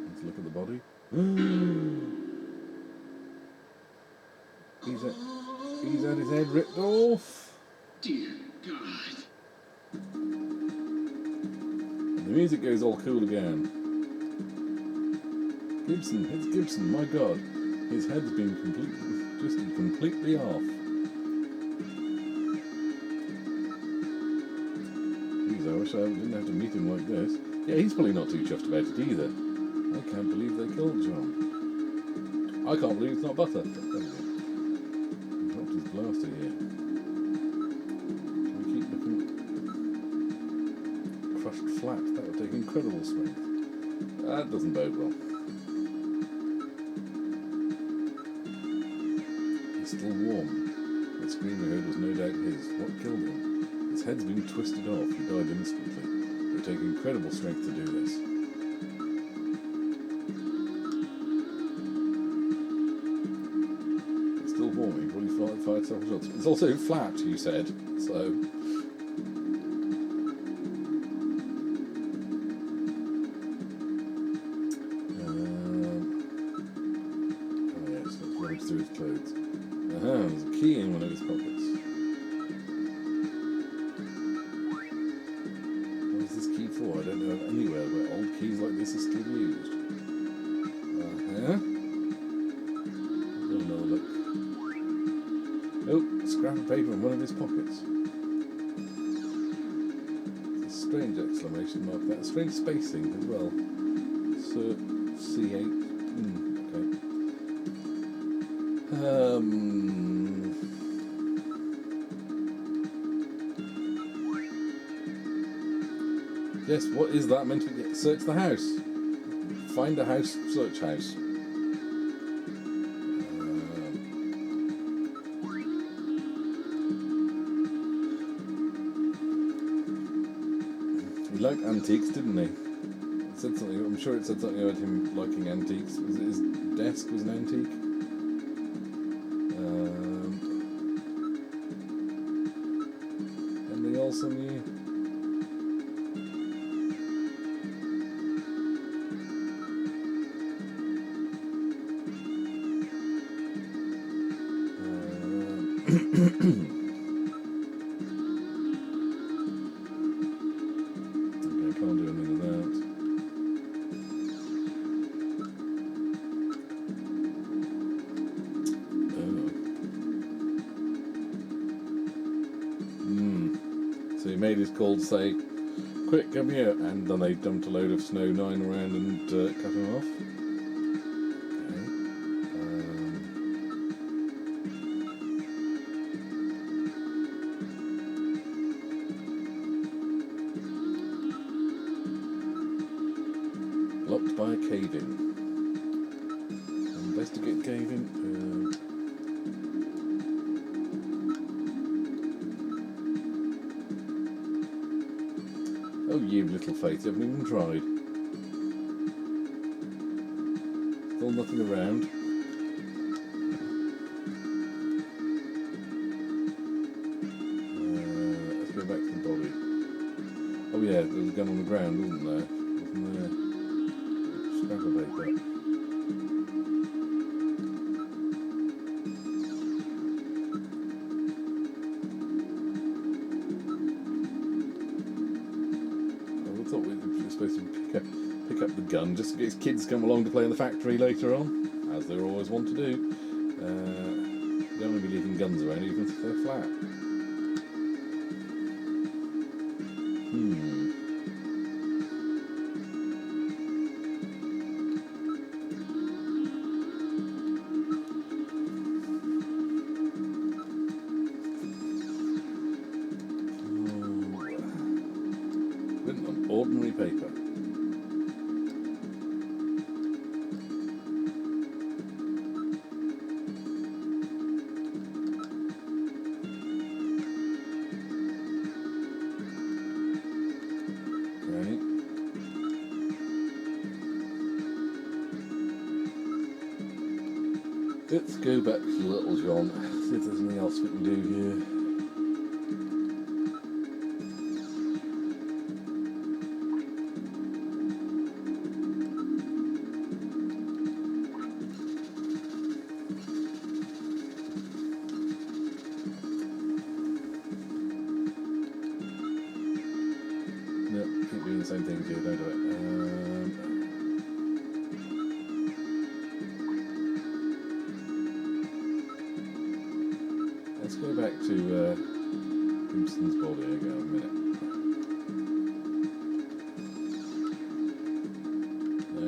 Let's look at the body. He's had his head ripped off. Dear God. And the music goes all cool again. Gibson, it's Gibson, my God. His head's been twisted completely off. Jeez, I wish I didn't have to meet him like this. Yeah, he's probably not too chuffed about it either. I can't believe they killed John. I can't believe it's not butter. There we go. He dropped his blaster here. Can we keep looking? Crushed flat. That would take incredible strength. That doesn't bode well. He's still warm. The scream we heard was no doubt his. What killed him? His head's been twisted off. He died instantly. It would take incredible strength to do this. It's still warm. He probably fired several shots. It's also flat, you said. So. Through his clothes. There's a key in one of his pockets. What is this key for? I don't know of anywhere where old keys like this are still used. Oh, scrap of paper in one of his pockets. It's a strange exclamation mark. That strange spacing as well. So C8. Okay. Yes, what is that meant to be? Search the house. Find a house, search house. He liked antiques, didn't he? It said something. I'm sure it said something about him liking antiques. Was it his desk was an antique? And they also knew. Made his call to say, quick, come here, and then they dumped a load of snow 9 around and cut him off. Okay. Blocked by a cave-in. Investigate cave-in. Oh, you little face, you haven't even tried. Still nothing around. Let's go back to the body. Oh yeah, there was a gun on the ground, wasn't there? Wasn't there? Scrap of paper. Supposed to pick up the gun just in case kids come along to play in the factory later on, as they always want to do. They don't want to be leaving guns around even if they're flat. Written on ordinary paper. Let's go back to Little John, see if there's anything else we can do here. No, keep doing the same things here, don't do it. Let's go back to Gibson's body again a minute. No.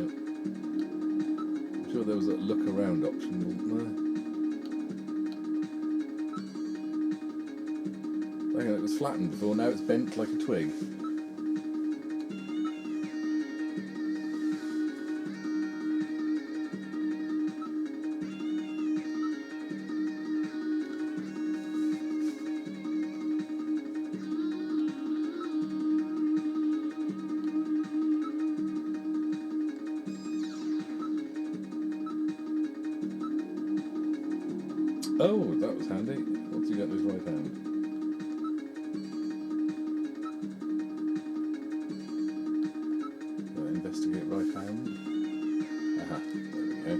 I'm sure there was a look around option, wasn't there? Hang on, it was flattened before, now it's bent like a twig. Oh, that was handy. What's he got in his right hand? Investigate right hand. Aha, there we go.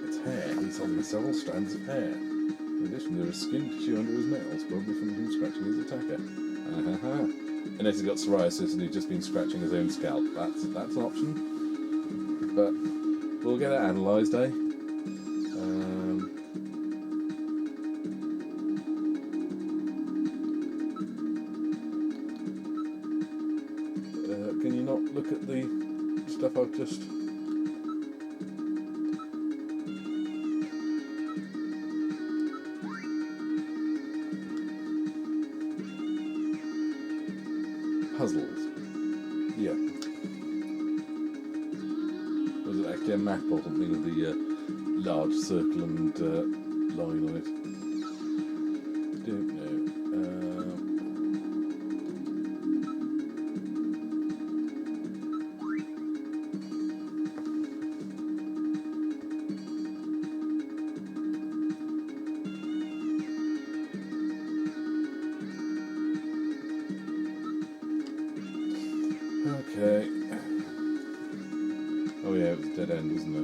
It's hair. He's holding several strands of hair. In addition, there is skin tissue under his nails, probably from him scratching his attacker. Aha. Unless he's got psoriasis and he's just been scratching his own scalp. That's an option. But we'll get it analysed, eh? look at the stuff I've just... Puzzles. Yeah. Was it actually a map or something with the large circle and line on it? Don't know. Okay. Oh yeah, it was a dead end, wasn't it?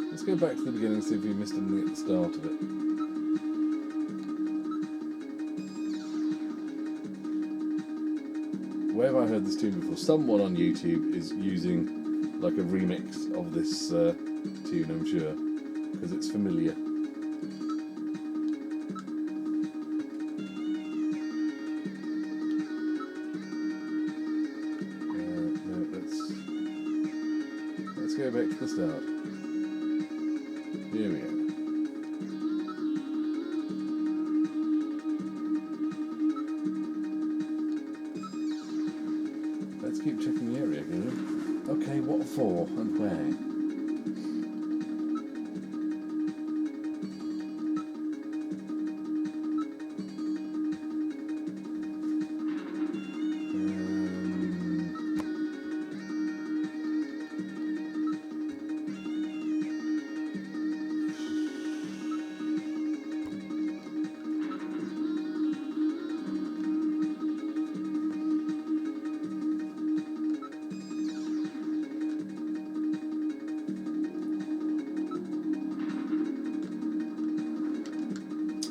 Let's go back to the beginning and see if we missed anything at the start of it. Where have I heard this tune before? Someone on YouTube is using like a remix of this tune, I'm sure, because it's familiar. Let's go back to the start. Here we go. Let's keep checking the area, can we? Okay, what for and where?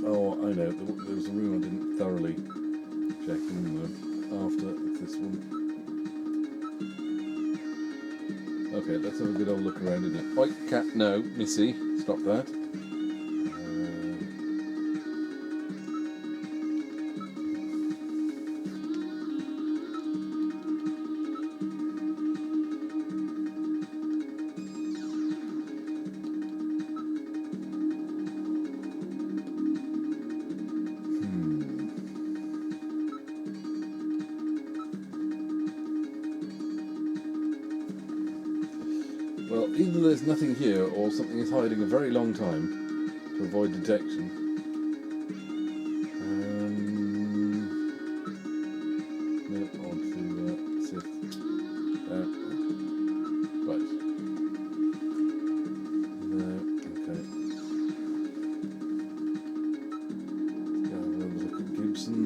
Oh, I know. There was a room I didn't thoroughly check in after this one. Okay, let's have a good old look around in it. Oi, cat, no, Missy, stop that. Well, either there's nothing here or something is hiding a very long time to avoid detection. Nope, on to Sith. Right. No, okay. Let's go have a look at Gibson.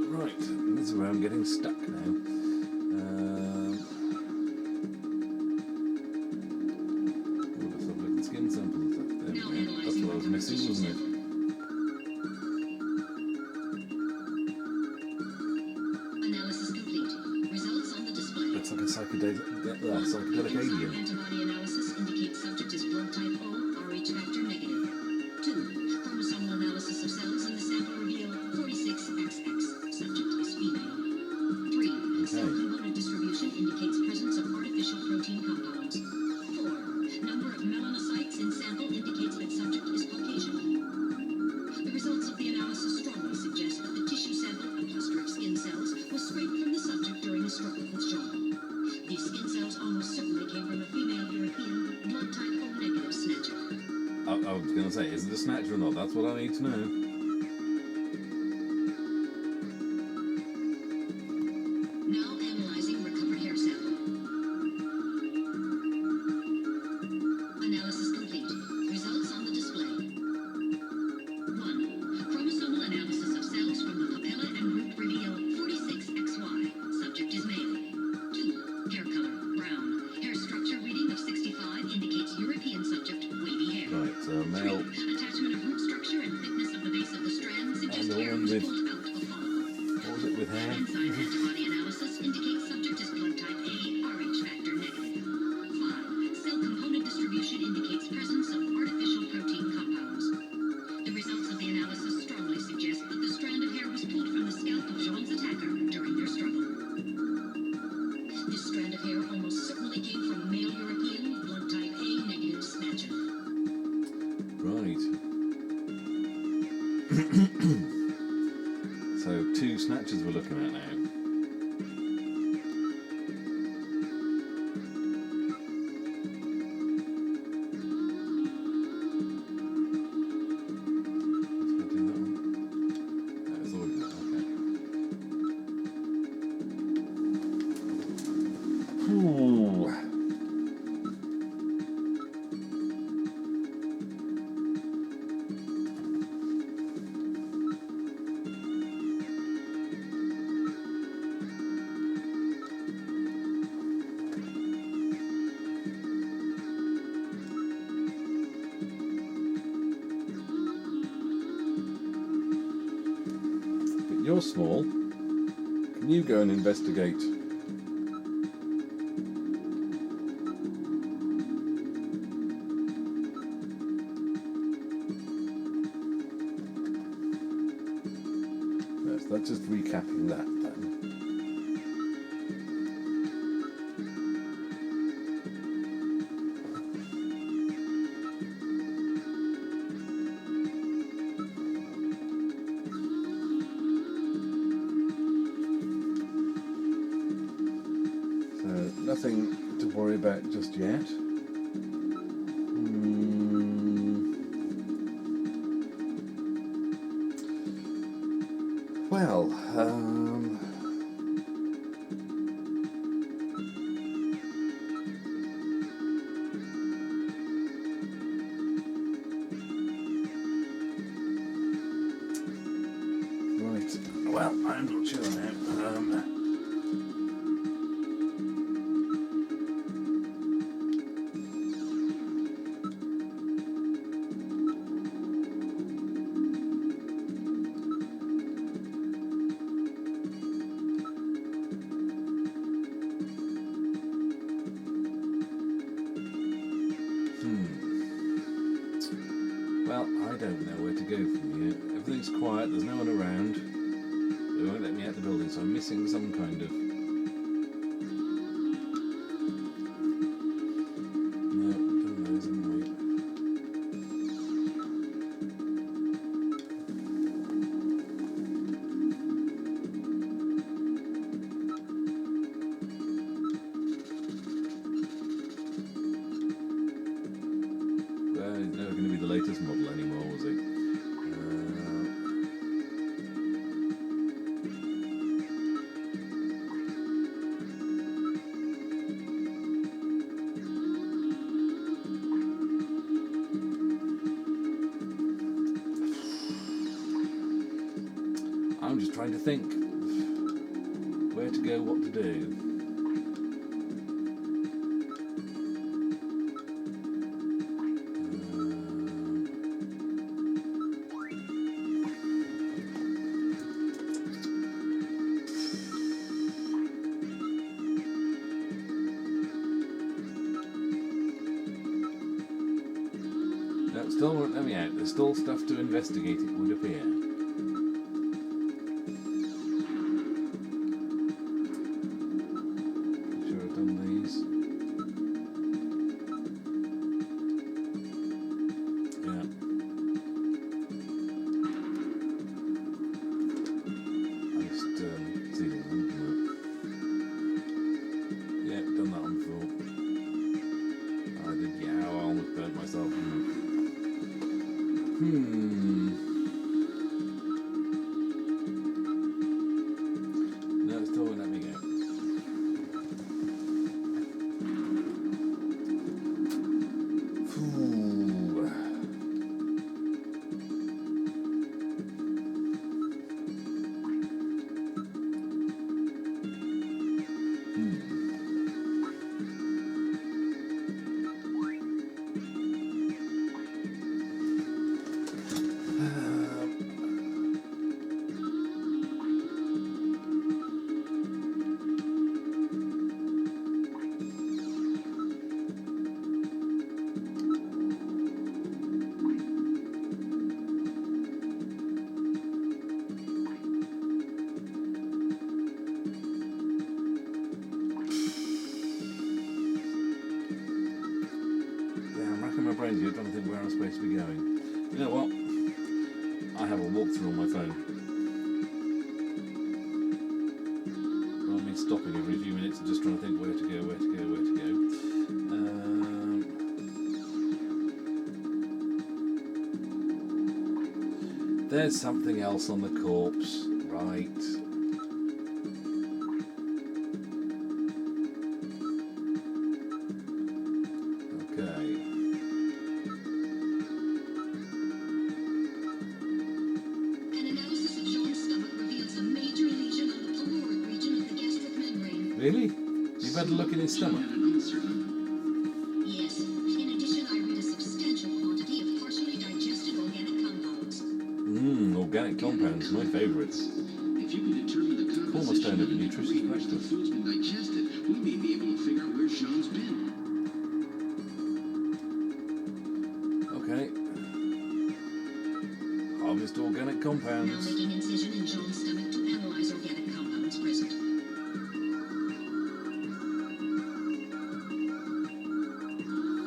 Right, this is where I'm getting stuck now. Let's have a look at skin samples. There we go. That's what I was missing, wasn't it? Analysis complete. Results on the display. Looks like a psychedelic alien. Antibody analysis indicates subject is blood type O, Rh factor negative. 2. Chromosomal analysis of cells in the sample reveal 46XX. Subject is female. 3. Cell component distribution indicates presence of artificial protein compounds. 4. Number of melanocytes in sample indicates that subject is Caucasian. The results of the analysis strongly suggest that the tissue sample, a cluster of skin cells, was scraped from the subject during a struggle with shock. These skin cells almost certainly came from a female European blood type O negative snatcher. I was going to say, is it a snatcher or not? That's what I need to know. Now analyzing recovered hair sample. Analysis complete. Results on the display. 1. Chromosomal analysis of cells from the papilla and root reveal 46XY. Subject is male. 2. Hair color, brown. Hair structure reading of 65 indicates European subject, wavy hair. Right, so male. 3. Attachment strand of hair almost certainly came from male European, blood type A negative Snatcher. Right. So 2 snatchers we're looking at now. You're small. Can you go and investigate? Yes, that's just recapping that then. Nothing to worry about just yet. Well, right. Well, I'm not sure now. Well, I don't know where to go from here. Everything's quiet, there's no one around. They won't let me out the building, so I'm missing some kind of... No, I've done those, haven't we? Well, he's never going to be the latest model anymore, was he? I'm just trying to think where to go, what to do. No, still won't let me out. There's still stuff to investigate, it would appear. brains here trying to think where I'm supposed to be going. You know what? I have a walkthrough on my phone. Rather than me stopping every few minutes and just trying to think where to go, where to go, where to go. There's something else on the corpse. Right. Really? You've had a look in his stomach? Yes. In addition, I read a substantial quantity of partially digested organic compounds. Organic compounds, my favourites. If you can determine the Almost composition down of to the nutritious degree in which the breakfast. food's been digested, we may be able to figure out where Sean's been. Okay. Harvest organic Now compounds. making incision in Jean's stomach to analyze organic compounds present.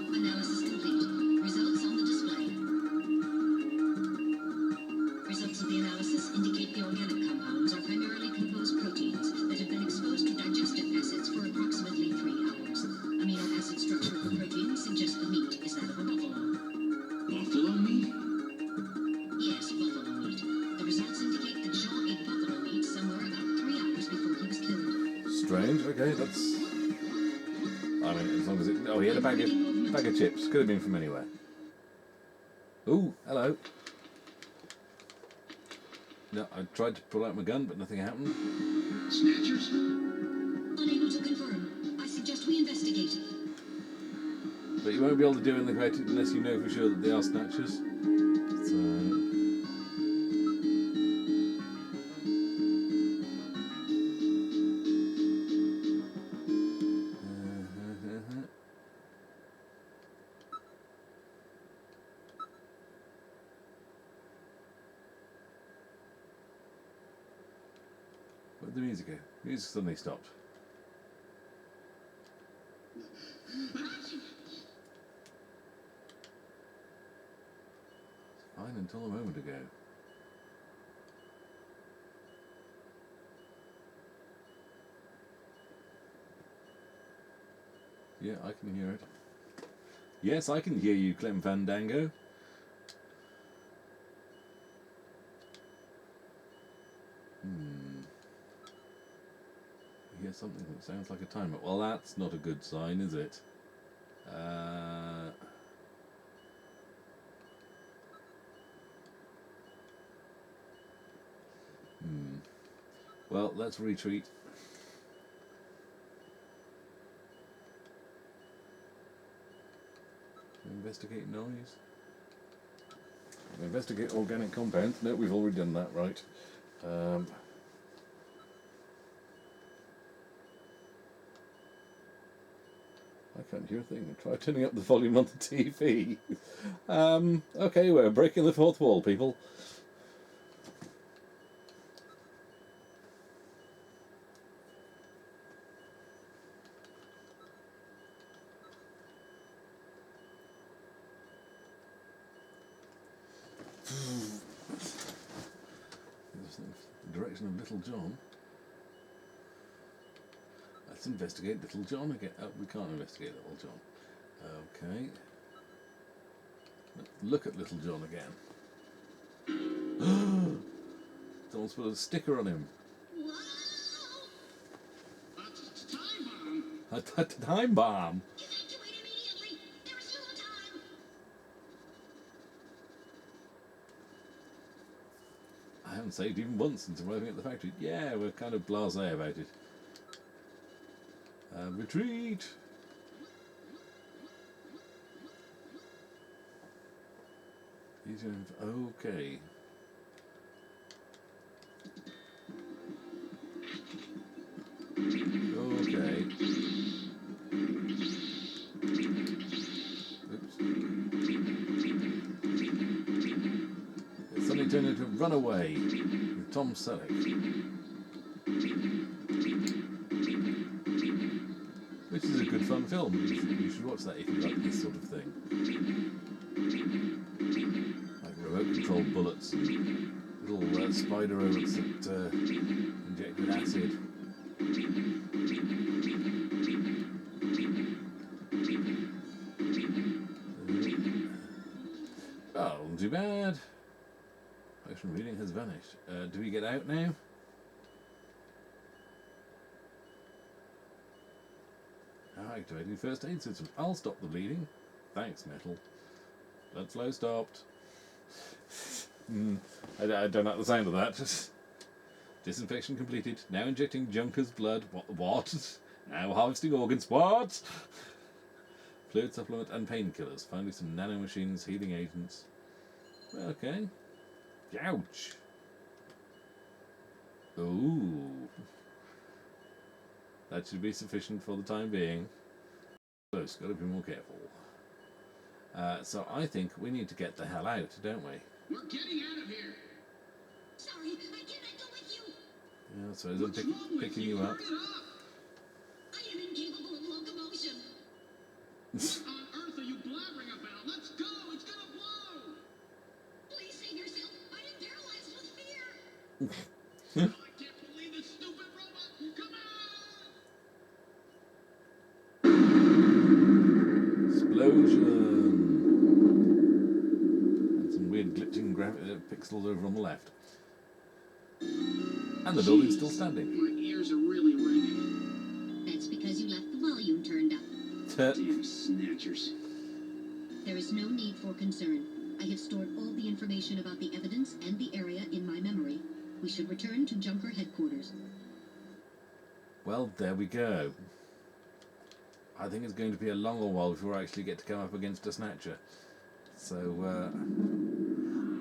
Analysis complete. Results on the display. Results of the analysis indicate the organic compounds are primarily composed proteins that have been exposed to digestive acids for approximately 3 hours. Amino acid structure of the protein suggests the meat is that of a buffalo. Buffalo meat? Yes, buffalo meat. The results indicate that Jean ate buffalo meat somewhere about 3 hours before he was killed. Strange. Okay, that's. I mean, as long as it. Oh, he had a bag of chips. Could have been from anywhere. Ooh, hello. No, I tried to pull out my gun, but nothing happened. Snatchers? Unable to confirm. I suggest we investigate. But you won't be able to do anything about it unless you know for sure that they are snatchers. So. Where'd the music go? Music suddenly stopped. Fine until a moment ago. Yeah, I can hear it. Yes, I can hear you, Clem Fandango. Hear something that sounds like a timer. Well, that's not a good sign, is it? Well, let's retreat. Investigate noise. Investigate organic compounds. No, we've already done that, right. I can't hear a thing. Try turning up the volume on the TV. Okay, we're breaking the fourth wall, people. The direction of Little John. Let's investigate Little John again. Oh, we can't investigate Little John. Okay. Let's look at Little John again. Someone's put a sticker on him. That's time bomb. A time bomb. Evacuate immediately. There is little time. I haven't saved even once since arriving at the factory. Yeah, we're kind of blasé about it. Retreat! Okay. Okay. Oops. It suddenly turned into Runaway with Tom Selleck. Which is a is a good fun film. You should watch that if you like this sort of thing. Like remote controlled bullets and little spider robots that inject with acid. Oh, not too bad. Potion reading has vanished. Do we get out now? Activating first aid system. I'll stop the bleeding. Thanks, Metal. Blood flow stopped. I don't like the sound of that. Disinfection completed. Now injecting Junker's blood. What? Now harvesting organs. What? Fluid supplement and painkillers. Finally some nanomachines, healing agents. Okay. Ouch. Ooh. That should be sufficient for the time being. Close, gotta be more careful. So I think we need to get the hell out, don't we? We're getting out of here. Sorry, I cannot go with you. Yeah, so is it picking you up? I am incapable of locomotion. What on earth are you blabbering about? Let's go! It's gonna blow! Please save yourself. I am paralyzed with fear. Oh, I can't believe this stupid robot! Come on! Explosion! And some weird glitching pixels over on the left. And the building's still standing. My ears are really ringing. That's because you left the volume turned up. Damn snatchers. There is no need for concern. I have stored all the information about the evidence and the area in my memory. We should return to Junker headquarters. Well, there we go. I think it's going to be a longer while before I actually get to come up against a Snatcher. So,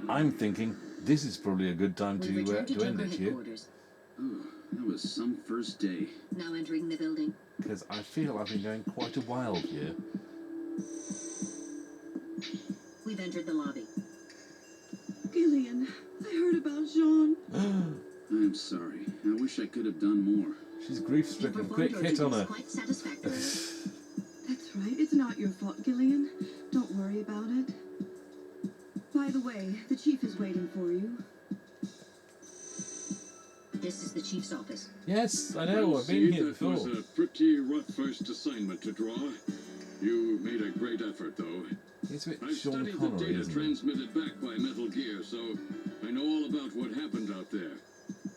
I'm thinking this is probably a good time We to return to end Junker it here. headquarters. Oh, that was some first day. Now entering the building. Because I feel I've been going quite a while here. We've entered the lobby. Gillian, I heard about Jean. I'm sorry. I wish I could have done more. She's grief-stricken. Quick, hit on her. Quite satisfactory. That's right. It's not your fault, Gillian. Don't worry about it. By the way, the chief is waiting for you. This is the chief's office. Yes, I know. I've been here before. That was a pretty rough first assignment to draw. You made a great effort, though. He's a bit I've Sean studied the Connery, data isn't he? transmitted back by Metal Gear, so I know all about what happened out there.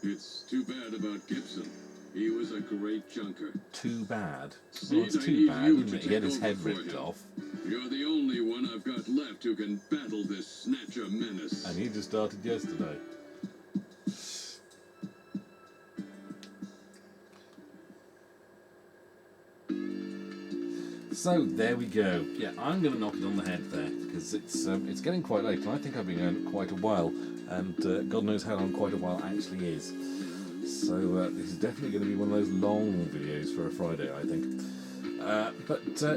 It's too bad about Gibson. He was a great junker. Too bad. Sid, Well, it's I too need bad, you isn't to it? He had take his over head for ripped him. off, You're the only one I've got left who can battle this Snatcher menace. and he just started yesterday. So there we go. Yeah, I'm going to knock it on the head there because it's getting quite late, and I think I've been going quite a while, and God knows how long quite a while actually is. So this is definitely going to be one of those long videos for a Friday, I think.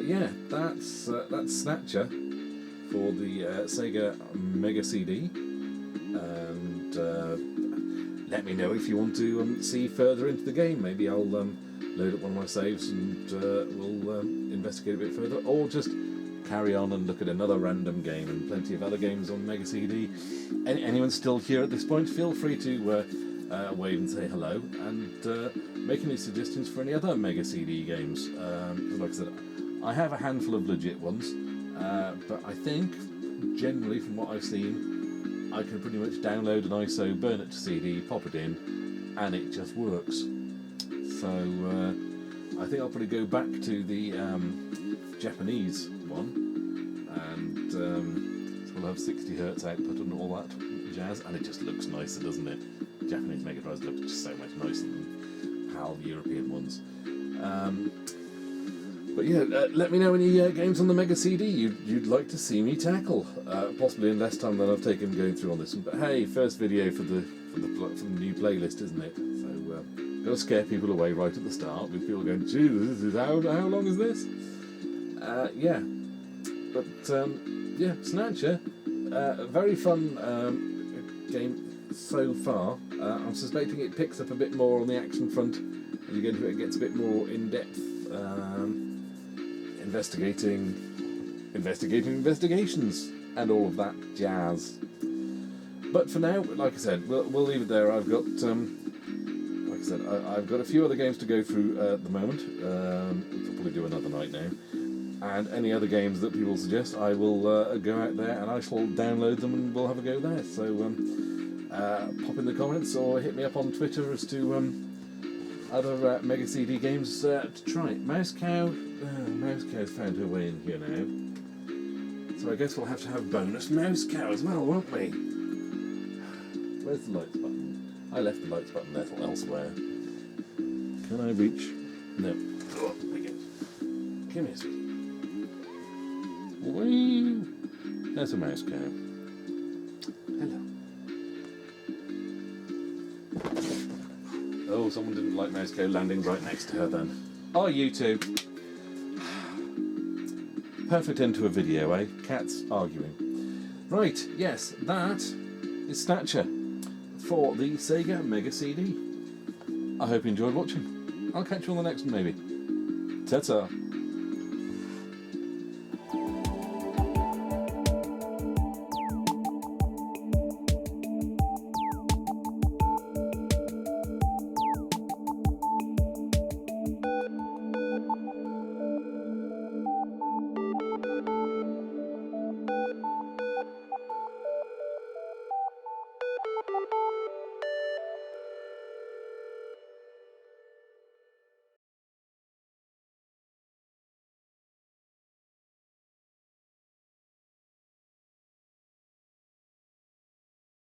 Yeah, that's Snatcher for the Sega Mega CD, and let me know if you want to see further into the game. Maybe I'll load up one of my saves and we'll investigate a bit further, or just carry on and look at another random game, and plenty of other games on Mega CD. Anyone still here at this point, feel free to wave and say hello, and make any suggestions for any other Mega CD games. 'Cause like I said, I have a handful of legit ones, but I think, generally from what I've seen, I can pretty much download an ISO, burn it to CD, pop it in, and it just works. So I think I'll probably go back to the Japanese one, and so we'll have 60 Hz output and all that jazz, and it just looks nicer, doesn't it? Japanese Mega Drives look just so much nicer than PAL European ones. But yeah, let me know any games on the Mega CD you'd like to see me tackle, possibly in less time than I've taken going through on this one. But hey, first video for the new playlist, isn't it? So gotta scare people away right at the start with people going, "Jesus, how long is this?" Yeah, but yeah, Snatcher, a very fun game so far. I'm suspecting it picks up a bit more on the action front as you get into it. It gets a bit more in depth. investigations, and all of that jazz. But for now, like I said, we'll leave it there. I've got, like I said, I've got a few other games to go through at the moment. We'll probably do another night now. And any other games that people suggest, I will go out there and I shall download them and we'll have a go there. So pop in the comments or hit me up on Twitter as to other Mega CD games to try. Mouse Cow's found her way in here now. So I guess we'll have to have bonus Mouse Cow as well, won't we? Where's the lights button? I left the lights button elsewhere. Can I reach? No. Oh, there we go. Come here, sweetie. Whee! There's a Mouse Cow. Hello. Oh, someone didn't like Mouse Cow landing right next to her then. Oh, you two. Perfect end to a video, eh? Cats arguing. Right, yes, that is Snatcher for the Sega Mega CD. I hope you enjoyed watching. I'll catch you on the next one, maybe. Ta-ta.